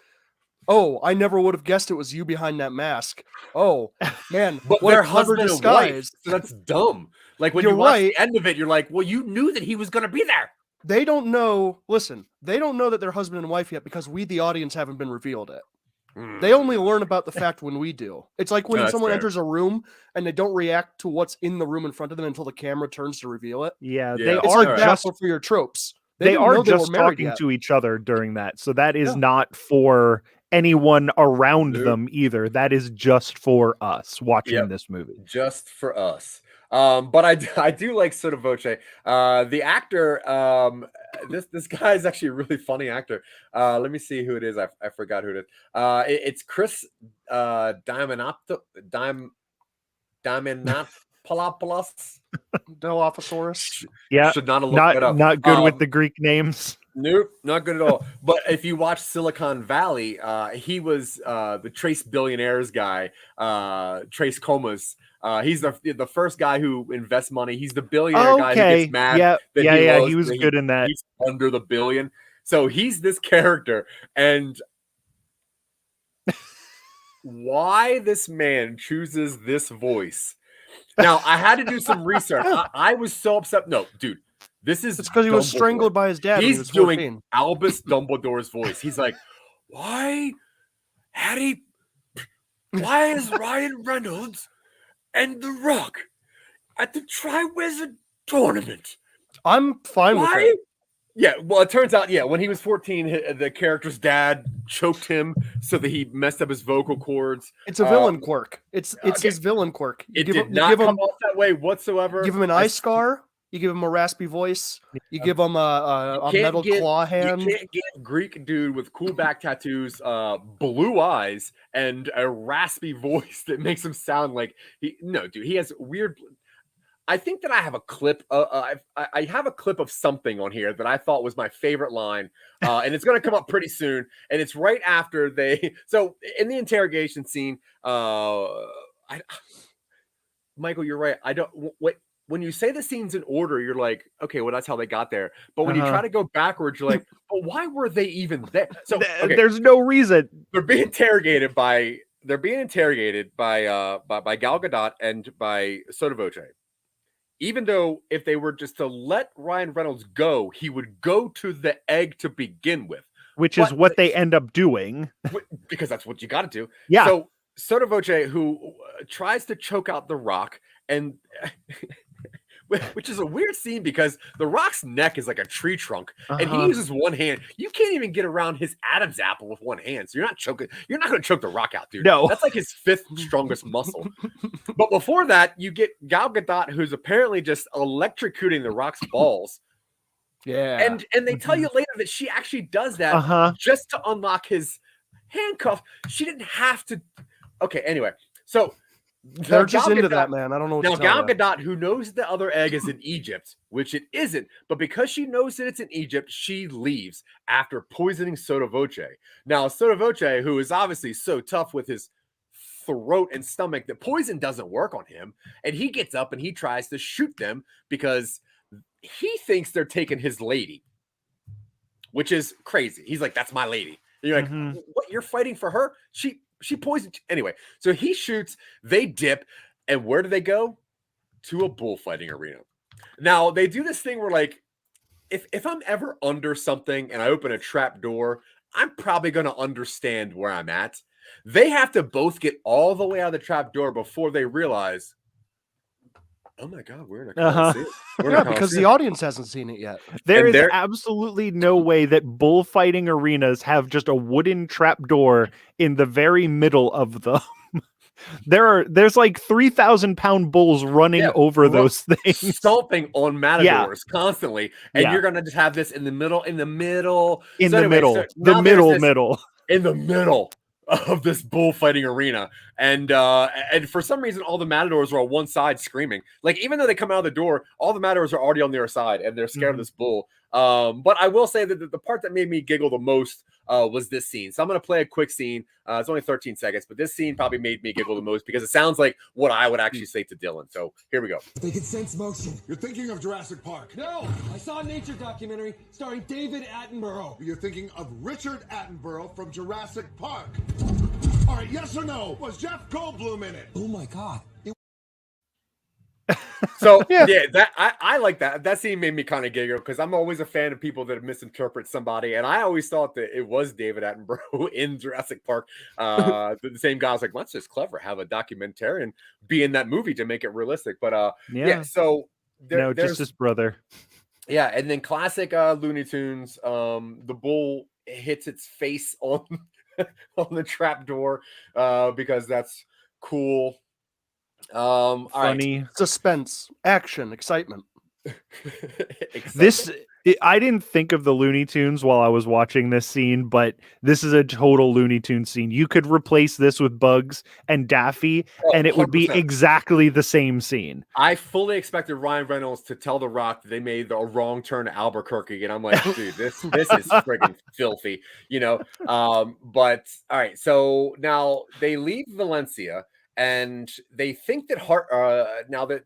"Oh, I never would have guessed it was you behind that mask." Oh man, but what their a clever husband disguise. And wife, so that's dumb. Like when you watch the end of it, you're like, well, you knew that he was going to be there. They don't know. Listen, they don't know that they're husband and wife yet because we, the audience, haven't been revealed it. They only learn about the fact when we do. It's like when someone enters a room and they don't react to what's in the room in front of them until the camera turns to reveal it. They it's are like just for your tropes. They are just talking to each other during that. So that is not for anyone around them either. That is just for us watching this movie. Just for us. But I do like Sotto Voce. The actor, this guy is actually a really funny actor. Let me see who it is. I forgot who it is. It's Chris Diamantopoulos. Dilophosaurus. Yeah, should not have looked that up. Not good with the Greek names. Nope, not good at all. But if you watch Silicon Valley, he was the Trace Billionaires guy, Trace Comas. He's the first guy who invests money. He's the billionaire guy who gets mad. He was good in that. He's under the billion. So he's this character. And why this man chooses this voice. Now, I had to do some research. I was so upset. No, dude. It's because he was strangled by his dad. He's doing Albus Dumbledore's voice. He's like, why is Ryan Reynolds and The Rock at the Tri-Wizard tournament? I'm fine with it. Yeah, well, it turns out, when he was 14, the character's dad choked him so that he messed up his vocal cords. It's a villain quirk. It's his villain quirk. It did not come off that way whatsoever. Give him an eye scar. You give him a raspy voice. You give him a metal claw hand. You can't get a Greek dude with cool back tattoos, blue eyes, and a raspy voice that makes him sound like he has weird. I think that I have a clip. I have a clip of something on here that I thought was my favorite line, and it's going to come up pretty soon. And it's right after So in the interrogation scene, Michael, you're right. I don't wait. When you say the scenes in order, you're like, okay, well, that's how they got there. But when you try to go backwards, you're like, but why were they even there? So there's no reason. They're being interrogated by Gal Gadot and by Sotto Voce. Even though if they were just to let Ryan Reynolds go, he would go to the egg to begin with. Which is what they end up doing. Because that's what you got to do. Yeah. So Sotto Voce, who tries to choke out The Rock, and which is a weird scene because The Rock's neck is like a tree trunk, and he uses one hand. You can't even get around his Adam's apple with one hand, so you're not choking. You're not going to choke The Rock out, dude. No, that's like his fifth strongest muscle. But before that, you get Gal Gadot, who's apparently just electrocuting The Rock's balls. Yeah, and they tell you later that she actually does that just to unlock his handcuff. She didn't have to. Okay, anyway, so. They're just into that, man. I don't know what now, to tell Gal Gadot, who knows the other egg is in Egypt, which it isn't, but because she knows that it's in Egypt, she leaves after poisoning Sotto Voce. Now, Sotto Voce, who is obviously so tough with his throat and stomach that poison doesn't work on him. And he gets up and he tries to shoot them because he thinks they're taking his lady, which is crazy. He's like, that's my lady. And you're like, what? You're fighting for her? She poisoned you. Anyway, so he shoots, they dip, and where do they go? To a bullfighting arena. Now, they do this thing where, like, if I'm ever under something and I open a trap door, I'm probably going to understand where I'm at. They have to both get all the way out of the trap door before they realize, oh my God, we're in a Coliseum. Yeah, because the audience hasn't seen it yet. There is absolutely no way that bullfighting arenas have just a wooden trap door in the very middle of them. There's like 3,000-pound bulls running over those things, stomping on matadors constantly, and you're gonna just have this in the middle of this bullfighting arena, and for some reason all the matadors are on one side screaming. Like, even though they come out of the door, all the matadors are already on the other side and they're scared of this bull. But I will say that the part that made me giggle the most was this scene. So I'm going to play a quick scene. It's only 13 seconds, but this scene probably made me giggle the most because it sounds like what I would actually say to Dylan. So here we go. They can sense motion. You're thinking of Jurassic Park. No, I saw a nature documentary starring David Attenborough. You're thinking of Richard Attenborough from Jurassic Park. All right, yes or no? Was Jeff Goldblum in it? Oh my God. So that I like that. That scene made me kind of giggle because I'm always a fan of people that misinterpret somebody, and I always thought that it was David Attenborough in Jurassic Park. The same guy was like, well, that's just clever. Have a documentarian be in that movie to make it realistic. But so there's just his brother. Yeah, and then classic Looney Tunes. The bull hits its face on on the trap door because that's cool. Funny, right. Suspense, action, excitement. I didn't think of the Looney Tunes while I was watching this scene, but this is a total Looney Tunes scene. You could replace this with Bugs and Daffy, and it would be exactly the same scene. I fully expected Ryan Reynolds to tell The Rock that they made a wrong turn to Albuquerque, and I'm like, dude, this is friggin' filthy, you know. But all right, so now they leave Valencia. And they think that now that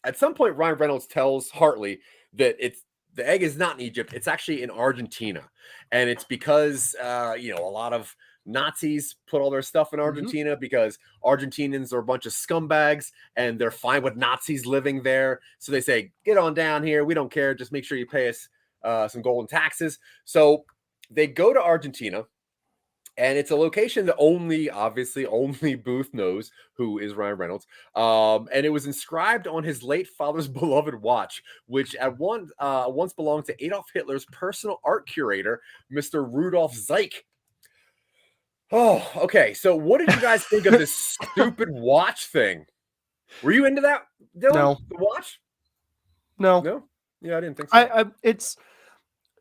at some point Ryan Reynolds tells Hartley that the egg is not in Egypt, it's actually in Argentina, and it's because a lot of Nazis put all their stuff in Argentina because Argentinians are a bunch of scumbags and they're fine with Nazis living there. So they say, get on down here, we don't care, just make sure you pay us some golden taxes. So they go to Argentina. And it's a location that only Booth knows, who is Ryan Reynolds. And it was inscribed on his late father's beloved watch, which once belonged to Adolf Hitler's personal art curator, Mr. Rudolf Zeick. Oh, okay. So what did you guys think of this stupid watch thing? Were you into that, Dylan? No. The watch? No. Yeah, I didn't think so.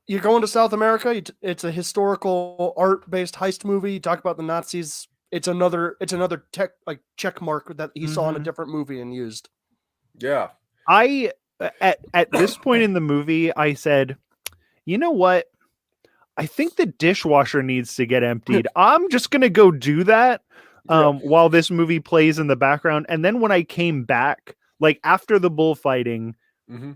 You're going to South America. It's a historical art-based heist movie. You talk about the Nazis. It's another check mark that he saw in a different movie and used. Yeah. At this point in the movie, I said, you know what? I think the dishwasher needs to get emptied. I'm just gonna go do that while this movie plays in the background. And then when I came back, like after the bullfighting,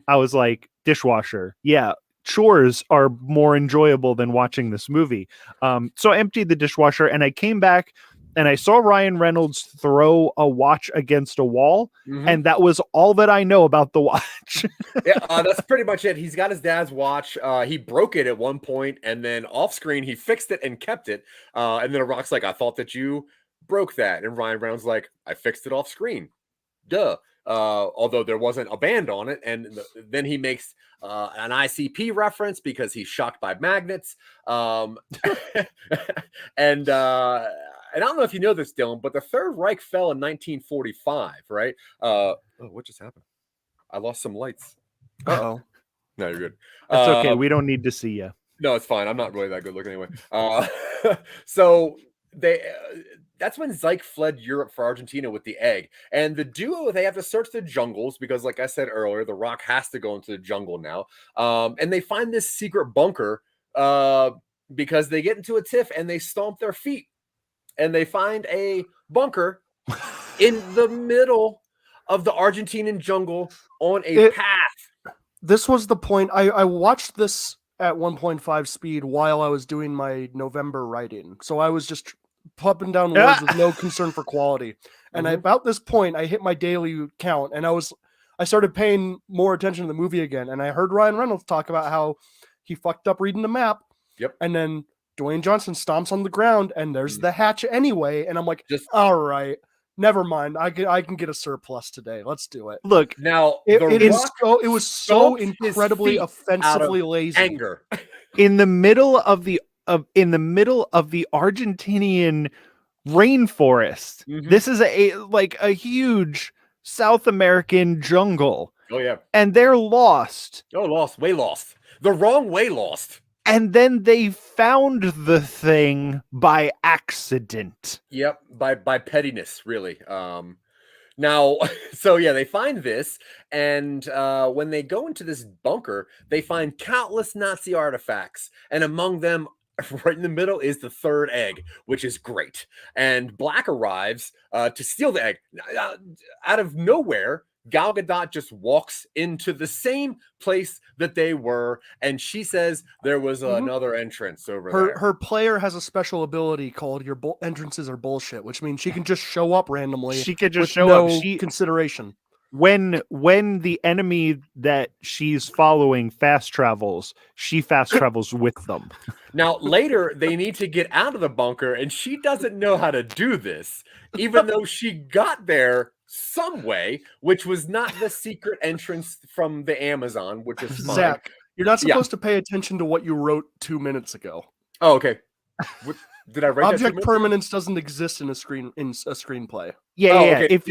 I was like, dishwasher. Yeah. Chores are more enjoyable than watching this movie. So I emptied the dishwasher and I came back and I saw Ryan Reynolds throw a watch against a wall. And that was all that I know about the watch. That's pretty much it. He's got his dad's watch. He broke it at one point and then off screen, he fixed it and kept it. And then Rock's like, I thought that you broke that. And Ryan Reynolds like, I fixed it off screen. Duh. Although there wasn't a band on it. And then he makes an ICP reference because he's shocked by magnets. And I don't know if you know this, Dylan, but the Third Reich fell in 1945, right? What just happened? I lost some lights. Uh-oh. No, you're good. It's okay. We don't need to see you. No, it's fine. I'm not really that good looking anyway. So that's when Zeick fled Europe for Argentina with the egg. And the duo, they have to search the jungles because, like I said earlier, The Rock has to go into the jungle now. And they find this secret bunker because they get into a tiff and they stomp their feet. and they find a bunker in the middle of the Argentinian jungle on a path. This was the point. I watched this at 1.5 speed while I was doing my November writing. So I was just popping down words with no concern for quality. And about this point, I hit my daily count, and I started paying more attention to the movie again. And I heard Ryan Reynolds talk about how he fucked up reading the map. Yep. And then Dwayne Johnson stomps on the ground, and there's the hatch anyway. And I'm like, all right, never mind. I can get a surplus today. Let's do it. Look, now it was so incredibly offensively lazy. Anger in the middle of the Argentinian rainforest. This is a huge South American jungle. Oh yeah. And they're lost. Oh, way lost. The wrong way lost. And then they found the thing by accident. Yep, by pettiness, really. Now, so yeah, they find this, and when they go into this bunker, they find countless Nazi artifacts, and among them, right in the middle, is the third egg, which is great. And Black arrives to steal the egg. Out of nowhere, Gal Gadot just walks into the same place that they were, and she says there was another entrance over there. Her player has a special ability called "Your entrances are bullshit," which means she can just show up randomly. She could just with show no up. Consideration. When the enemy that she's following fast travels, she fast travels with them. Now, later, they need to get out of the bunker, and she doesn't know how to do this, even though she got there some way, which was not the secret entrance from the Amazon, which is fine. Zach, you're not supposed to pay attention to what you wrote 2 minutes ago. Oh, okay. Did I write Object permanence doesn't exist in a screenplay. Yeah, okay. If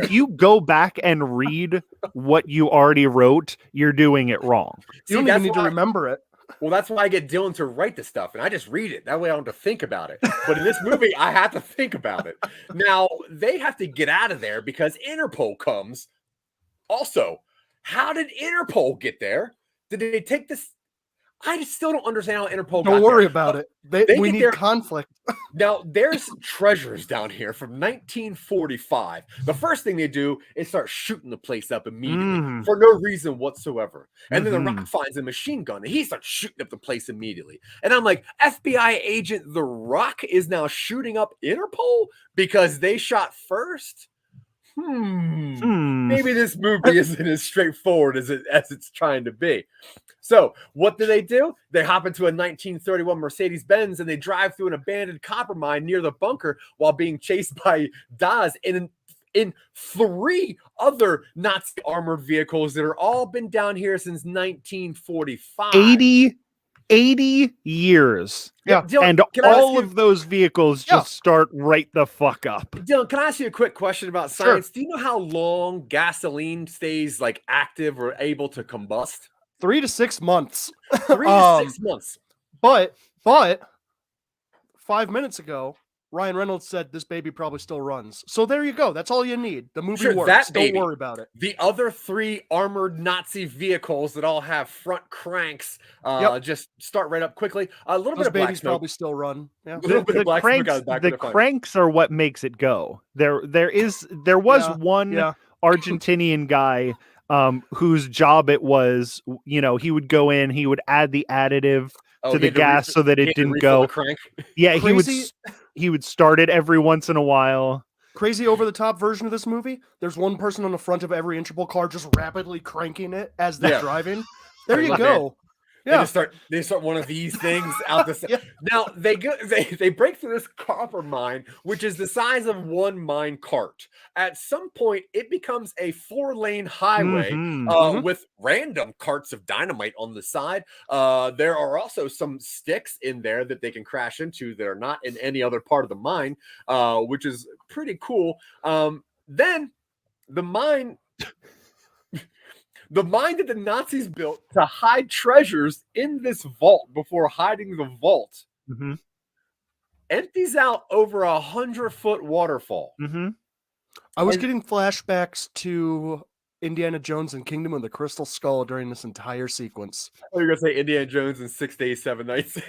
you go back and read what you already wrote, you're doing it wrong. You don't even need to remember it. Well, that's why I get Dylan to write the stuff, and I just read it. That way I don't have to think about it. But in this movie, I have to think about it. Now, they have to get out of there because Interpol comes. Also, how did Interpol get there? Did they take this? I still don't understand how Interpol got there. Don't worry about it. We need conflict. Now, there's treasures down here from 1945. The first thing they do is start shooting the place up immediately for no reason whatsoever. And then The Rock finds a machine gun, and he starts shooting up the place immediately. And I'm like, FBI agent The Rock is now shooting up Interpol because they shot first? Maybe this movie isn't as straightforward as it's trying to be. So what do? They hop into a 1931 Mercedes-Benz and they drive through an abandoned copper mine near the bunker while being chased by Daz in 3 other Nazi armored vehicles that are all been down here since 1945. 80 years. Yeah. Dylan, and all of those vehicles just start right the fuck up. Dylan, can I ask you a quick question about science? Sure. Do you know how long gasoline stays active or able to combust? 3 to 6 months. 3 to 6 months. But 5 minutes ago, Ryan Reynolds said this baby probably still runs. So there you go. That's all you need. The movie works. Don't worry about it. The other 3 armored Nazi vehicles that all have front cranks just start right up quickly. A little bit of black smoke. Probably still run. Yeah. The cranks are what makes it go. There was one Argentinian guy whose job it was, he would go in, he would add the additive to the gas so that it didn't go. Yeah, he would start it every once in a while. Crazy over the top version of this movie. There's one person on the front of every Interpol car just rapidly cranking it as they're driving. There you go. Yeah, they start one of these things out the Now they break through this copper mine, which is the size of one mine cart. At some point, it becomes a 4-lane highway with random carts of dynamite on the side. There are also some sticks in there that they can crash into that are not in any other part of the mine, which is pretty cool. Then the mine. The mine that the Nazis built to hide treasures in this vault before hiding the vault empties out over 100-foot waterfall. I was getting flashbacks to Indiana Jones and Kingdom of the Crystal Skull during this entire sequence. Oh, you're going to say Indiana Jones in 6 Days, 7 Nights.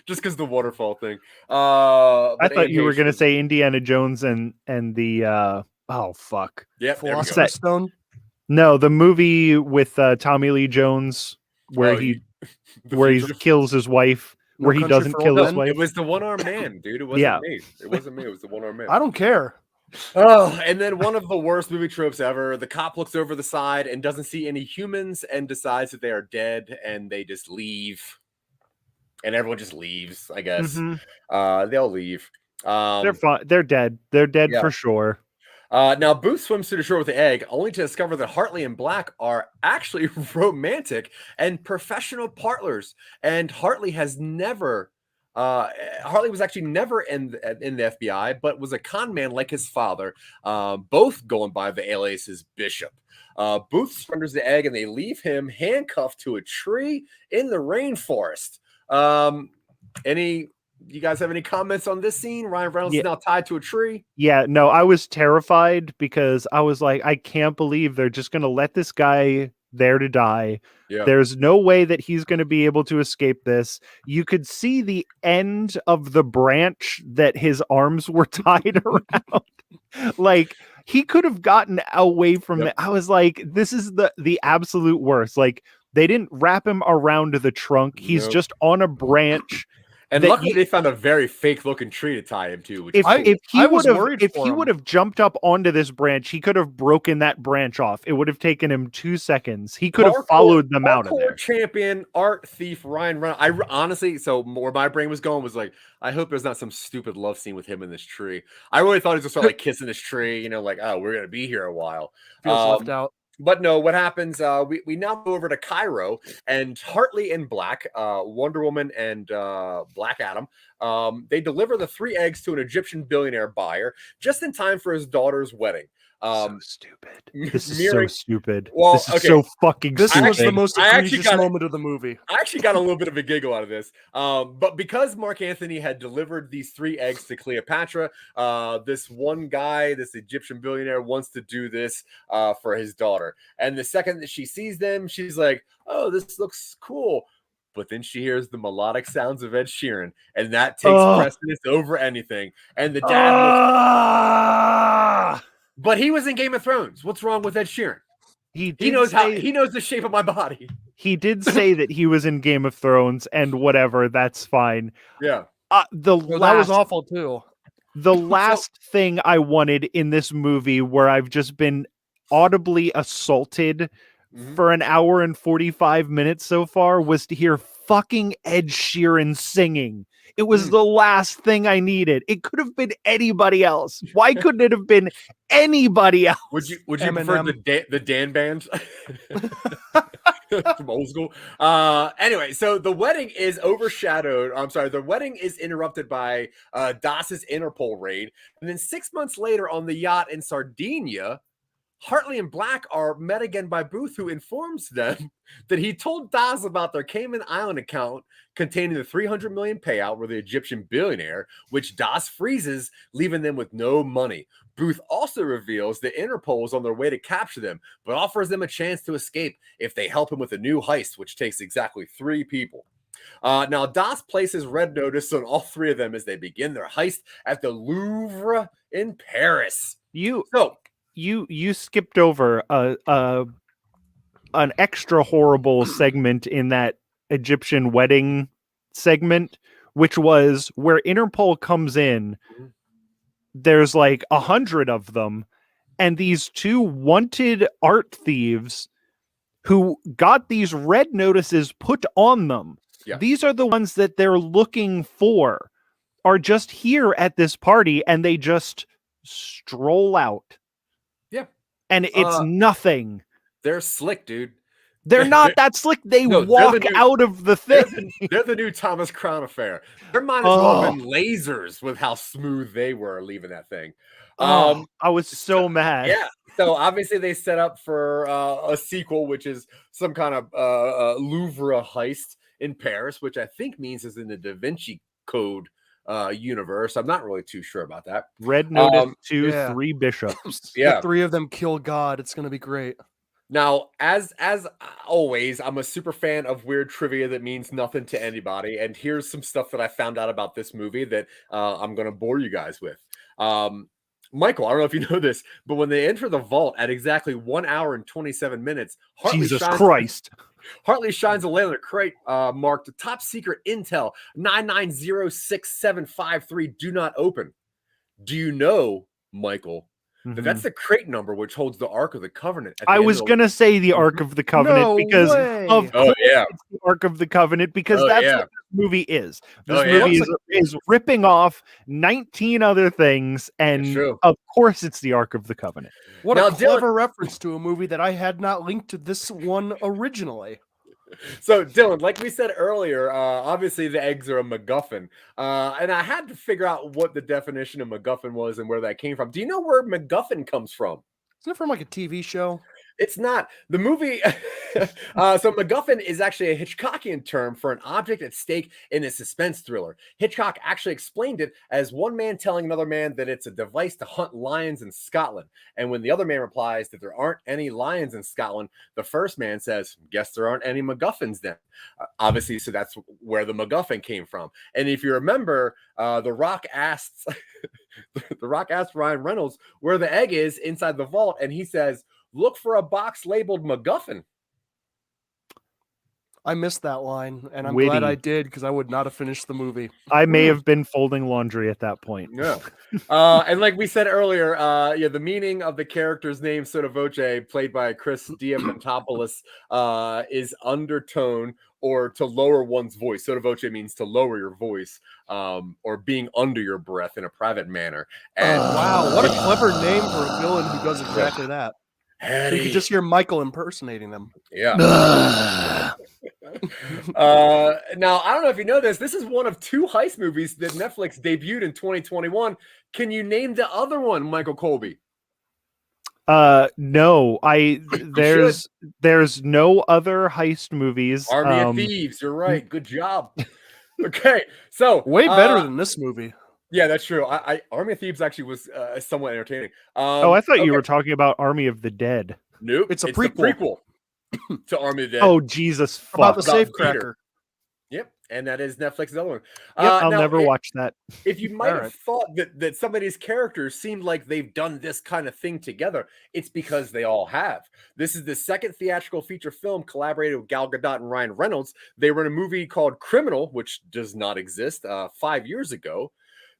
just because the waterfall thing. I thought you were going to say Indiana Jones and the oh fuck, yeah, Philosopher's Stone. No, the movie with Tommy Lee Jones where he kills his wife. No where he Country doesn't for kill Old his Men? wife. It was the one-armed man, dude. It wasn't me. It wasn't me. It was the one-armed man. I don't care. Oh, and then one of the worst movie tropes ever. The cop looks over the side and doesn't see any humans and decides that they are dead, and they just leave. And everyone just leaves, I guess. They'll leave. They're fine. They're dead. They're dead for sure. Now, Booth swims to the shore with the egg, only to discover that Hartley and Black are actually romantic and professional partlers. And Hartley has never... Hartley was actually never in the FBI, but was a con man like his father, both going by the aliases Bishop. Booth surrenders the egg and they leave him handcuffed to a tree in the rainforest. You guys have any comments on this scene? Ryan Reynolds is now tied to a tree. Yeah, no, I was terrified because I was like, I can't believe they're just going to let this guy there to die. Yeah. There's no way that he's going to be able to escape this. You could see the end of the branch that his arms were tied around. Like, he could have gotten away from it. I was like, this is the absolute worst. Like, they didn't wrap him around the trunk. He's just on a branch. And luckily, they found a very fake-looking tree to tie him to. Which if he would have jumped up onto this branch, he could have broken that branch off. It would have taken him 2 seconds. He could have followed them out of there. Champion, art thief, Ryan Reynolds. I honestly, so where my brain was going was like, I hope there's not some stupid love scene with him in this tree. I really thought he was just sort of like kissing this tree, like, oh, we're gonna be here a while. Feels left out. But no, what happens? We now go over to Cairo, and Hartley and Black, Wonder Woman and Black Adam, they deliver the 3 eggs to an Egyptian billionaire buyer just in time for his daughter's wedding. So stupid. This is so stupid. Well, this is so fucking this stupid. was the most egregious moment of the movie. I actually got a little bit of a giggle out of this. But because Mark Anthony had delivered these 3 eggs to Cleopatra, this one guy, this Egyptian billionaire, wants to do this for his daughter. And the second that she sees them, she's like, oh, this looks cool. But then she hears the melodic sounds of Ed Sheeran, and that takes precedence over anything. And the dad looks... But he was in Game of Thrones. What's wrong with Ed Sheeran? He knows the shape of my body. He did say that he was in Game of Thrones, and whatever, that's fine. Yeah. That was awful too. The last thing I wanted in this movie, where I've just been audibly assaulted for an hour and 45 minutes so far, was to hear fucking Ed Sheeran singing. It was the last thing I needed. It could have been anybody else. Why couldn't it have been anybody else? Would you prefer the Dan band from old school? Anyway, so the wedding is overshadowed. I'm sorry, the wedding is interrupted by Das's Interpol raid, and then 6 months later on the yacht in Sardinia, Hartley and Black are met again by Booth, who informs them that he told Das about their Cayman Island account containing the $300 million payout for the Egyptian billionaire, which Das freezes, leaving them with no money. Booth also reveals that Interpol is on their way to capture them, but offers them a chance to escape if they help him with a new heist, which takes exactly 3 people. Now, Das places red notice on all 3 of them as they begin their heist at the Louvre in Paris. You skipped over an extra horrible segment in that Egyptian wedding segment, which was where Interpol comes in. There's like 100 of them, and these 2 wanted art thieves who got these red notices put on them. Yeah. These are the ones that they're looking for, are just here at this party, and they just stroll out. Yeah. And it's nothing. They're slick, dude. They're not that slick. They walk out of the thing. They're the new Thomas Crown affair. Their mind has well been lasers with how smooth they were leaving that thing. I was so mad. Yeah. So obviously they set up for a sequel, which is some kind of Louvre heist in Paris, which I think means is in the Da Vinci Code universe. I'm not really too sure about that. Red notice to 3 bishops. Yeah. The 3 of them kill God. It's going to be great. Now, as always, I'm a super fan of weird trivia that means nothing to anybody. And here's some stuff that I found out about this movie that I'm going to bore you guys with. Michael, I don't know if you know this, but when they enter the vault at exactly 1 hour and 27 minutes, Jesus Christ. Hartley shines a light on a crate marked top secret intel 9906753 do not open. Do you know, Michael, that's the crate number which holds the Ark of the Covenant? I was going to say the Ark of the Covenant because of course it's the Ark of the Covenant because that's what this movie is. This movie is ripping off 19 other things, and of course it's the Ark of the Covenant. What a clever reference to a movie that I had not linked to this one originally. So, Dylan, like we said earlier, obviously the eggs are a MacGuffin. And I had to figure out what the definition of MacGuffin was and where that came from. Do you know where MacGuffin comes from? Isn't it from like a TV show? It's not. The movie, so MacGuffin is actually a Hitchcockian term for an object at stake in a suspense thriller. Hitchcock actually explained it as one man telling another man that it's a device to hunt lions in Scotland. And when the other man replies that there aren't any lions in Scotland, the first man says, guess there aren't any MacGuffins then. Obviously, so that's where the MacGuffin came from. And if you remember, The Rock asks Ryan Reynolds where the egg is inside the vault, and he says, look for a box labeled MacGuffin. I missed that line, and I'm glad I did because I would not have finished the movie. I may have been folding laundry at that point. Yeah. And like we said earlier, the meaning of the character's name, Sotto Voce, played by Chris Diamantopoulos, is undertone or to lower one's voice. Sotto Voce means to lower your voice, or being under your breath in a private manner. And wow, what a clever name for a villain who does exactly that. Eddie. You can just hear Michael impersonating them. Yeah. Now, I don't know if you know this. This is one of 2 heist movies that Netflix debuted in 2021. Can you name the other one, Michael Colby? No. There's no other heist movies. Army of Thieves. You're right. Good job. Okay, so way better than this movie. Yeah, that's true. Army of Thieves actually was somewhat entertaining. I thought you were talking about Army of the Dead. Nope, it's a prequel to Army of the Dead. Oh, Jesus fuck. About the safecracker. Yep, and that is Netflix's other one. I'll never watch that. If you might have thought that some of these characters seemed like they've done this kind of thing together, it's because they all have. This is the second theatrical feature film collaborated with Gal Gadot and Ryan Reynolds. They were in a movie called Criminal, which does not exist, 5 years ago.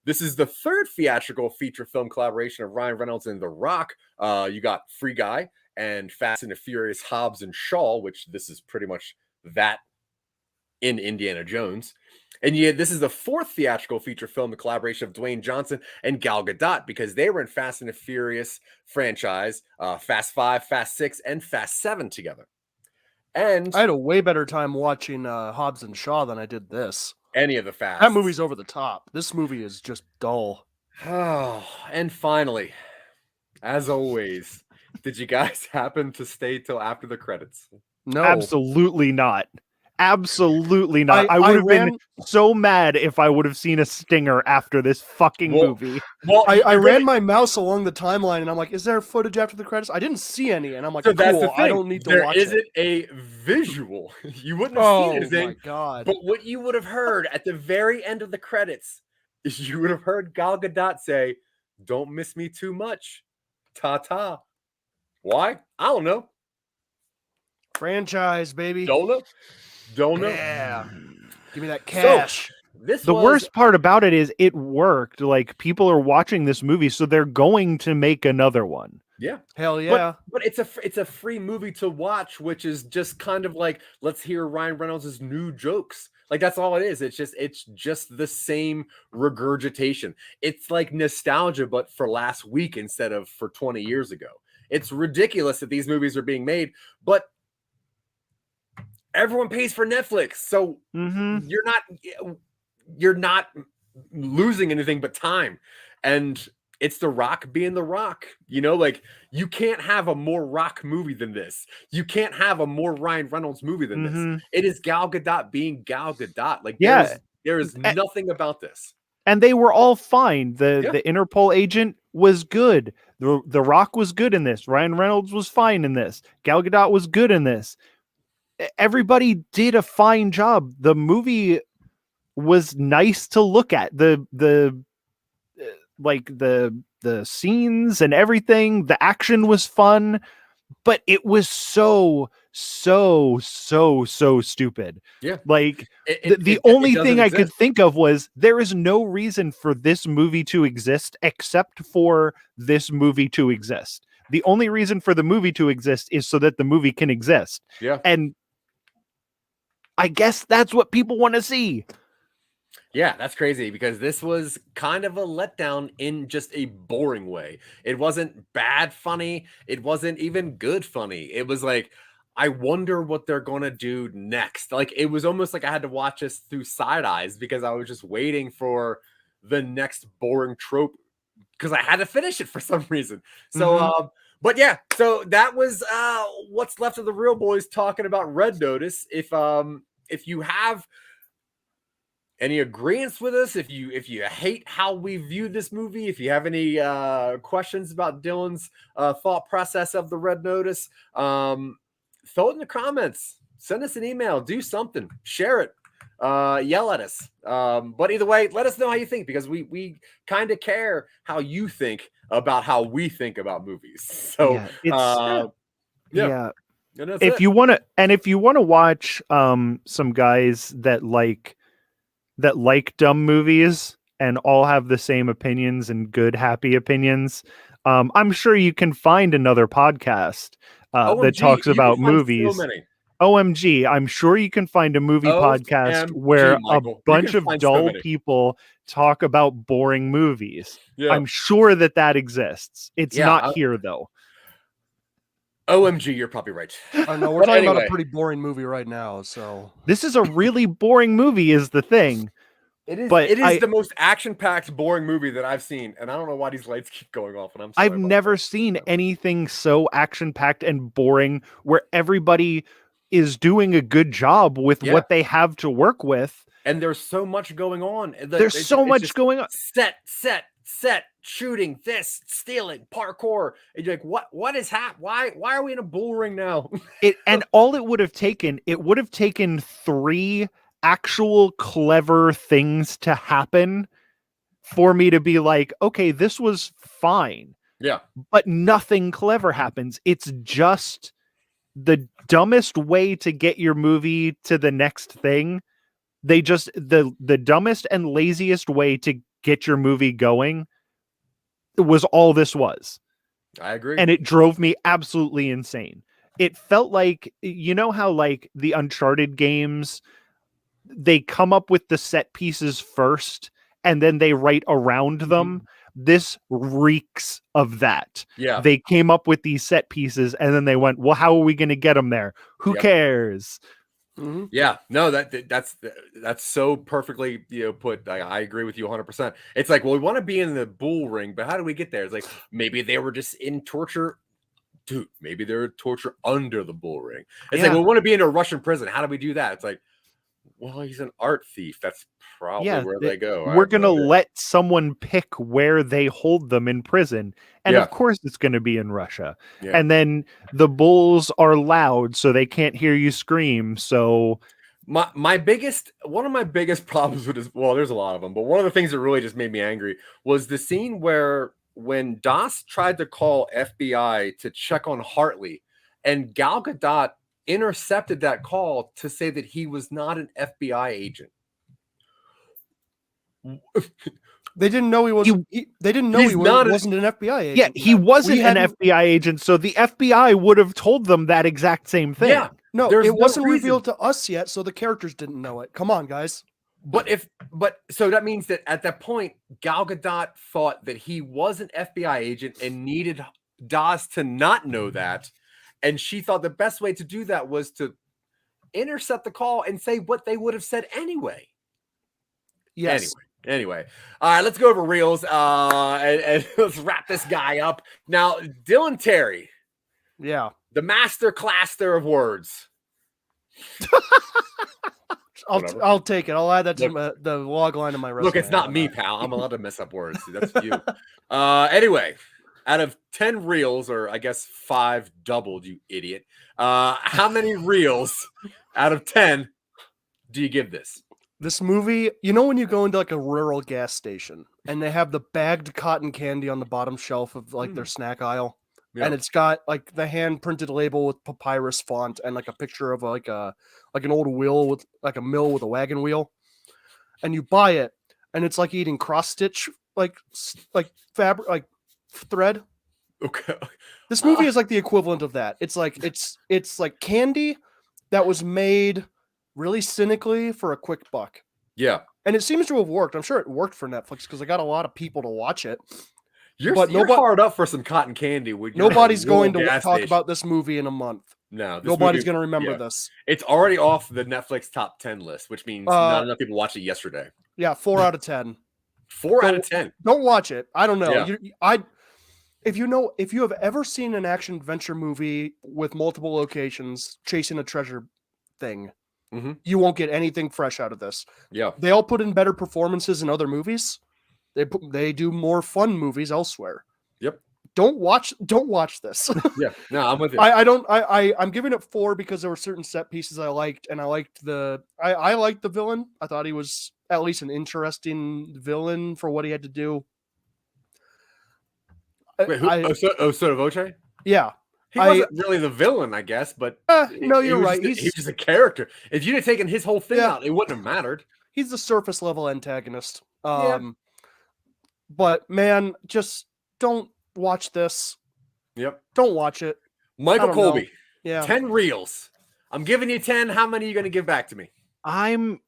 This is the third theatrical feature film collaboration of Ryan Reynolds and The Rock. You got Free Guy and Fast and the Furious Hobbs and Shaw, which this is pretty much that in Indiana Jones. And yet this is the fourth theatrical feature film, the collaboration of Dwayne Johnson and Gal Gadot, because they were in Fast and the Furious franchise, Fast 5, Fast 6, and Fast 7 together. And I had a way better time watching Hobbs and Shaw than I did this. Any of the Fast. That movie's over the top. This movie is just dull. Oh, and finally, as always, did you guys happen to stay till after the credits? No. Absolutely not. Absolutely not. I would have been so mad if I would have seen a stinger after this fucking movie. Well, I ran my mouse along the timeline and I'm like, is there footage after the credits? I didn't see any. And I'm like, so cool, that's the thing. I don't need to watch it. There isn't a visual. You wouldn't have seen anything. Oh my God. But what you would have heard at the very end of the credits is you would have heard Gal Gadot say, don't miss me too much. Ta-ta. Why? I don't know. Franchise, baby. Don't know. Yeah. Give me that cash. So, the worst part about it is it worked. Like, people are watching this movie, so they're going to make another one. Yeah. Hell yeah. But it's a free movie to watch, which is just kind of like, let's hear Ryan Reynolds' new jokes. Like, that's all it is. It's just the same regurgitation. It's like nostalgia, but for last week instead of for 20 years ago. It's ridiculous that these movies are being made, but everyone pays for Netflix, so you're not losing anything but time. And it's The Rock being The Rock. You know, like, you can't have a more Rock movie than this. You can't have a more Ryan Reynolds movie than this. It is Gal Gadot being Gal Gadot. Like, there is nothing about this. and they were all fine. The Interpol agent was good. The Rock was good in this. Ryan Reynolds was fine in this. Gal Gadot was good in this. Everybody did a fine job. The movie was nice to look at. The scenes and everything. The action was fun, but it was so stupid. Yeah. Like the only thing I could think of was there is no reason for this movie to exist except for this movie to exist. The only reason for the movie to exist is so that the movie can exist. Yeah. And I guess that's what people want to see. Yeah, that's crazy because this was kind of a letdown in just a boring way. It wasn't bad funny. It wasn't even good funny. It was like, I wonder what they're going to do next. Like, it was almost like I had to watch this through side eyes because I was just waiting for the next boring trope because I had to finish it for some reason. So, but yeah, so that was what's left of the Real Boys talking about Red Notice. If you have any agreements with us, if you hate how we viewed this movie, if you have any questions about Dylan's thought process of the Red Notice, throw it in the comments, send us an email, do something, share it, yell at us. But either way, let us know how you think because we kind of care how you think about how we think about movies. So yeah. If you want to watch some guys that like dumb movies and all have the same opinions and good happy opinions, I'm sure you can find another podcast that talks about movies. So OMG, I'm sure you can find a movie podcast where a bunch of dull people talk about boring movies. Yeah. I'm sure that exists. It's not here though. OMG, you're probably right. I know we're talking about a pretty boring movie right now. So this is a really boring movie, is the thing. It is. But it is the most action-packed, boring movie that I've seen, and I don't know why these lights keep going off. And I've never seen anything so action-packed and boring where everybody is doing a good job with what they have to work with. And there's so much going on. There's so much going on. Set, shooting, this, stealing, parkour. And you're like, what is happening? Why are we in a bull ring now? And all it would have taken 3 actual clever things to happen for me to be like, okay, this was fine. Yeah. But nothing clever happens. It's just the dumbest way to get your movie to the next thing. They just the dumbest and laziest way to get your movie going was all this was. I agree. And it drove me absolutely insane. It felt like, you know how like the Uncharted games, they come up with the set pieces first and then they write around them. This reeks of that. Yeah. They came up with these set pieces and then they went, well, how are we going to get them there? Who cares? Mm-hmm. Yeah, no, that's so perfectly put. I agree with you 100%. It's like, well, we want to be in the bull ring, but how do we get there? It's like maybe they were just in torture, dude. Maybe they're torture under the bull ring. It's like, we want to be in a Russian prison. How do we do that? It's like, well, he's an art thief. That's probably where they go. We're going to let someone pick where they hold them in prison. And of course it's going to be in Russia. Yeah. And then the bulls are loud, so they can't hear you scream. So one of my biggest problems with this, well, there's a lot of them, but one of the things that really just made me angry was the scene where when Das tried to call FBI to check on Hartley and Gal Gadot intercepted that call to say that he was not an FBI agent. They didn't know he was. They didn't know he wasn't an FBI agent. Yeah, he wasn't an FBI agent, so the FBI would have told them that exact same thing. Yeah, no, it wasn't revealed to us yet, so the characters didn't know it. Come on, guys. But so that means that at that point, Gal Gadot thought that he was an FBI agent and needed Das to not know that. And she thought the best way to do that was to intercept the call and say what they would have said anyway. Yes. Anyway. All right, let's go over reels and let's wrap this guy up. Now, Dylan Terry. Yeah. The master claster of words. Whatever. I'll take it. I'll add that to Look, the log line of my resume. Look, it's not me, pal. I'm allowed to mess up words. That's you. Anyway, out of 10 reels, or I guess 5 doubled, you idiot. How many reels out of 10 do you give this? This movie, you know when you go into like a rural gas station and they have the bagged cotton candy on the bottom shelf of like their snack aisle, and it's got like the hand printed label with papyrus font and like a picture of like an old wheel with like a mill with a wagon wheel, and you buy it, and it's like eating cross stitch like fabric like thread. Okay. This movie is like the equivalent of that. It's like it's like candy that was made really cynically for a quick buck. Yeah. And it seems to have worked. I'm sure it worked for Netflix because they got a lot of people to watch it. You're hard up for some cotton candy. Nobody's going to talk about this movie in a month. No. Nobody's going to remember this. It's already off the Netflix top 10 list, which means not enough people watched it yesterday. Yeah, 4 out of 10. 4 out of 10. Don't watch it. I don't know. Yeah. If you have ever seen an action adventure movie with multiple locations chasing a treasure thing, you won't get anything fresh out of this. Yeah. They all put in better performances in other movies. They do more fun movies elsewhere. Yep. Don't watch this. Yeah. No, I'm with you. I'm giving it 4 because there were certain set pieces I liked, and I liked the villain. I thought he was at least an interesting villain for what he had to do. Wait, Osoda Voce? Yeah. He wasn't really the villain, I guess, but no, you're right. He's just a character. If you'd have taken his whole thing out, it wouldn't have mattered. He's the surface level antagonist. But man, just don't watch this. Yep. Don't watch it. Michael Colby. Yeah. 10 reels. I'm giving you 10. How many are you going to give back to me? I'm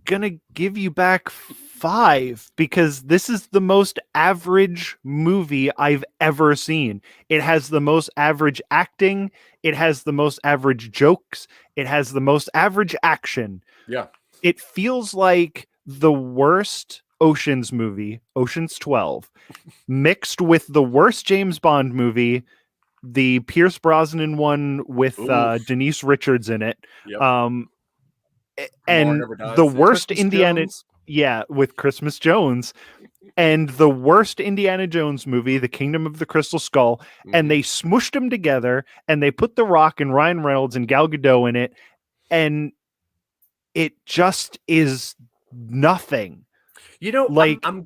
going to give you back 5 because this is the most average movie I've ever seen. It has the most average acting. It has the most average jokes. It has the most average action. Yeah. It feels like the worst Ocean's movie, Ocean's 12, mixed with the worst James Bond movie, the Pierce Brosnan one with Denise Richards in it. Yep. And the worst Indiana Jones. Yeah, with Christmas Jones, and the worst Indiana Jones movie, The Kingdom of the Crystal Skull, and they smushed them together, and they put The Rock and Ryan Reynolds and Gal Gadot in it, and it just is nothing. You know, like I'm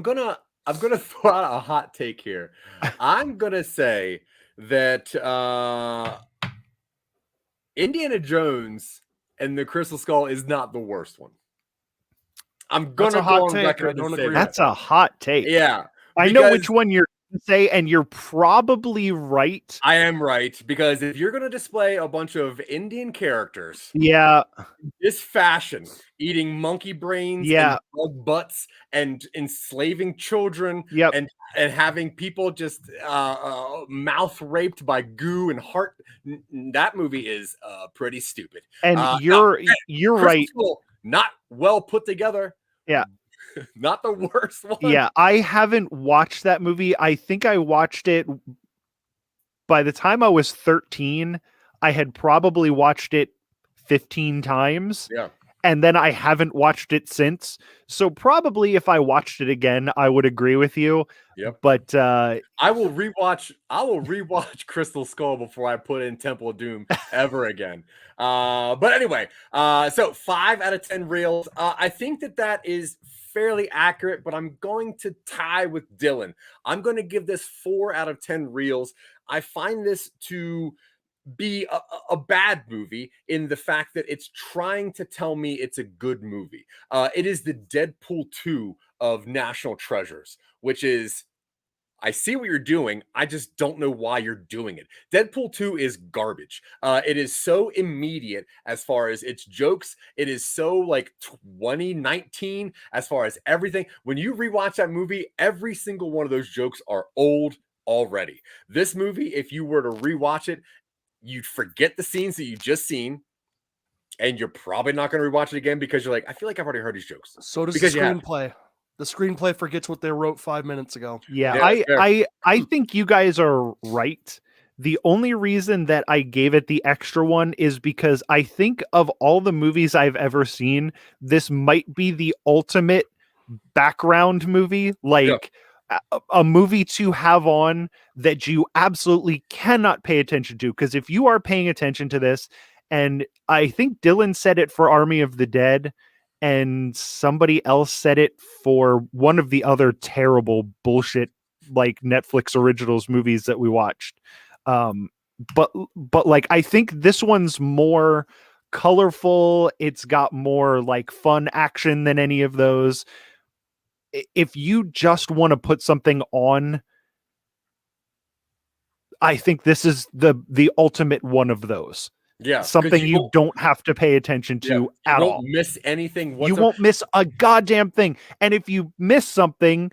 gonna throw out a hot take here. I'm gonna say that Indiana Jones and the Crystal Skull is not the worst one. I'm gonna go on record and say that's a hot take. Yeah, I know which one you're going to say, and you're probably right. I am right, because if you're going to display a bunch of Indian characters, this fashion, eating monkey brains, and dog butts, and enslaving children, and having people just mouth raped by goo and heart, that movie is pretty stupid. And you're right. Not well put together. Yeah. Not the worst one. Yeah, I haven't watched that movie. I think I watched it by the time I was 13. I had probably watched it 15 times. Yeah. And then I haven't watched it since. So probably if I watched it again, I would agree with you. Yep. But I will rewatch Crystal Skull before I put in Temple of Doom ever again. But anyway, so 5 out of 10 reels. I think that is fairly accurate, but I'm going to tie with Dylan. I'm going to give this 4 out of 10 reels. I find this to be a bad movie in the fact that it's trying to tell me it's a good movie. It is the Deadpool 2 of National Treasures, which is, I see what you're doing. I just don't know why you're doing it. Deadpool 2 is garbage. It is so immediate as far as its jokes. It is so like 2019 as far as everything. When you rewatch that movie, every single one of those jokes are old already. This movie, if you were to rewatch it, you'd forget the scenes that you just seen, and you're probably not going to rewatch it again because you're like, I feel like I've already heard these jokes. So does the screenplay. The screenplay forgets what they wrote 5 minutes ago. Yeah, I think you guys are right. The only reason that I gave it the extra one is because I think of all the movies I've ever seen, this might be the ultimate background movie, like a movie to have on that you absolutely cannot pay attention to. Because if you are paying attention to this, and I think Dylan said it for Army of the Dead, and somebody else said it for one of the other terrible bullshit like Netflix originals movies that we watched. But like, I think this one's more colorful. It's got more like fun action than any of those. If you just want to put something on, I think this is the ultimate one of those. Yeah, something you don't have to pay attention to at all. You won't miss anything. You won't miss a goddamn thing. And if you miss something,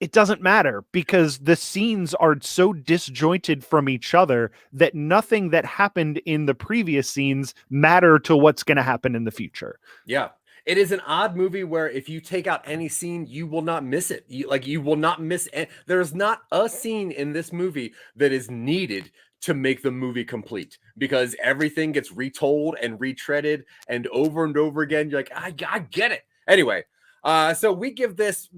it doesn't matter, because the scenes are so disjointed from each other that nothing that happened in the previous scenes matter to what's going to happen in the future. Yeah. It is an odd movie where if you take out any scene, you will not miss it. You will not miss it. There's not a scene in this movie that is needed to make the movie complete, because everything gets retold and retreaded and over again. You're like, I get it. Anyway, so we give this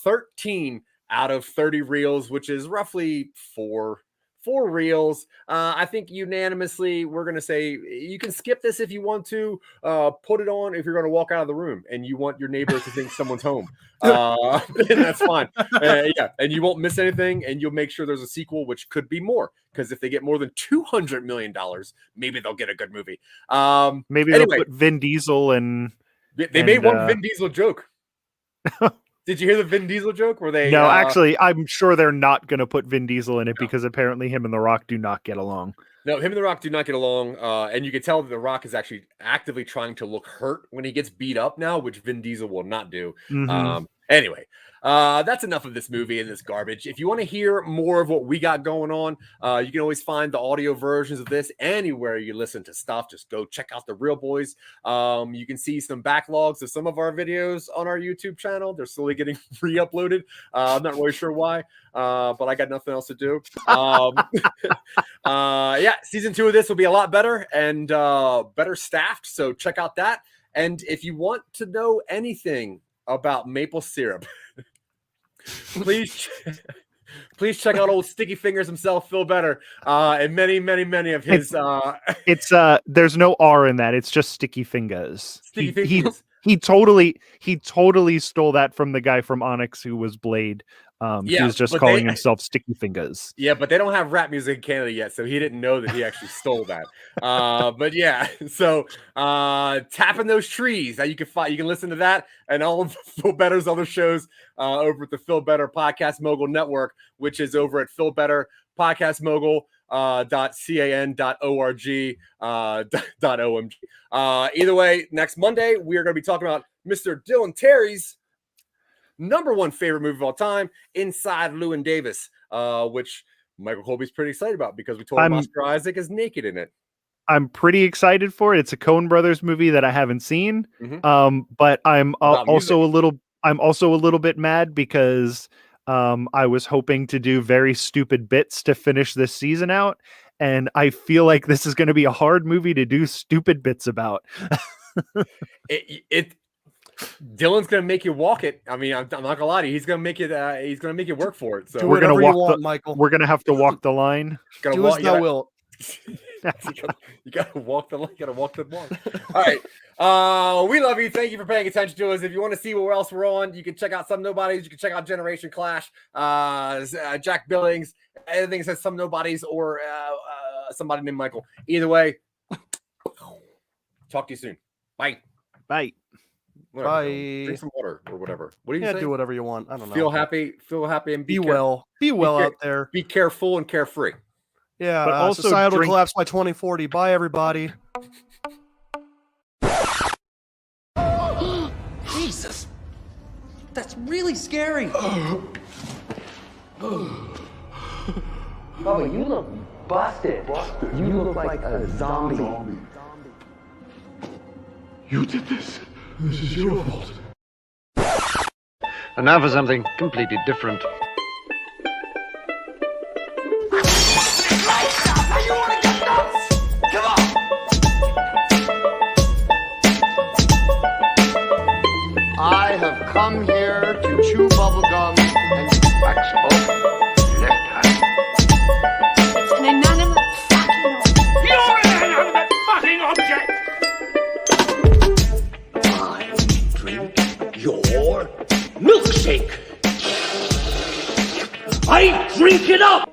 13 out of 30 reels, which is roughly four reels. I think unanimously we're gonna say you can skip this if you want to. Put it on if you're gonna walk out of the room and you want your neighbor to think someone's home. And that's fine. Yeah, and you won't miss anything, and you'll make sure there's a sequel, which could be more, because if they get more than $200 million, maybe they'll get a good movie. Maybe they'll put Vin Diesel and they made one Vin Diesel joke. Did you hear the Vin Diesel joke? Where they? No, actually, I'm sure they're not going to put Vin Diesel in it, because apparently him and The Rock do not get along. No, him and The Rock do not get along, and you can tell that The Rock is actually actively trying to look hurt when he gets beat up now, which Vin Diesel will not do. Anyway, that's enough of this movie and this garbage. If you want to hear more of what we got going on, you can always find the audio versions of this anywhere you listen to stuff. Just go check out The Real Boys. You can see some backlogs of some of our videos on our YouTube channel. They're slowly getting re-uploaded. I'm not really sure why, but I got nothing else to do. Yeah, season 2 of this will be a lot better and better staffed, so check out that. And if you want to know anything about maple syrup, please check out old Sticky Fingers himself, Phil Better, and many of his. It's there's no R in that. It's just Sticky Fingers. Sticky Fingers. He totally stole that from the guy from Onyx who was Blade. He was just calling himself Sticky Fingers. Yeah, but they don't have rap music in Canada yet, so he didn't know that he actually stole that. But yeah, so tapping those trees. Now you can listen to that and all of Phil Better's other shows over at the Phil Better Podcast Mogul Network, which is over at Phil Better Podcast Mogul. .can.org.omg. Either way, next Monday we are going to be talking about Mr. Dylan Terry's #1 favorite movie of all time, Inside Llewyn Davis, which Michael Colby's pretty excited about because we told him Oscar Isaac is naked in it. I'm pretty excited for it. It's a Coen Brothers movie that I haven't seen, but I'm also a little bit mad because I was hoping to do very stupid bits to finish this season out, and I feel like this is going to be a hard movie to do stupid bits about. Dylan's gonna make you walk it. I mean, I'm not gonna lie to you. He's gonna make it. He's gonna make you work for it. So we're gonna walk Michael. We're gonna have to walk the line. Do as thou wilt. You gotta walk the line. You gotta walk the walk. All right. We love you. Thank you for paying attention to us. If you want to see what else we're on, you can check out Some Nobodies. You can check out Generation Clash. Jack Billings. Anything that says Some Nobodies or somebody named Michael. Either way. Talk to you soon. Bye. Bye. Whatever. Bye. Drink some water or whatever. What do you say? Do whatever you want. I don't know. Feel happy and be well. Be well out there. Be careful and carefree. Yeah. But also societal collapse by 2040. Bye, everybody. Jesus, that's really scary. Bubba, you look busted. You look like a zombie. You did this. This is your fault. And now for something completely different. bubble gum and Wax off. Left hand. It's an inanimate fucking object. You're an inanimate fucking object! I drink your milkshake. I drink it up!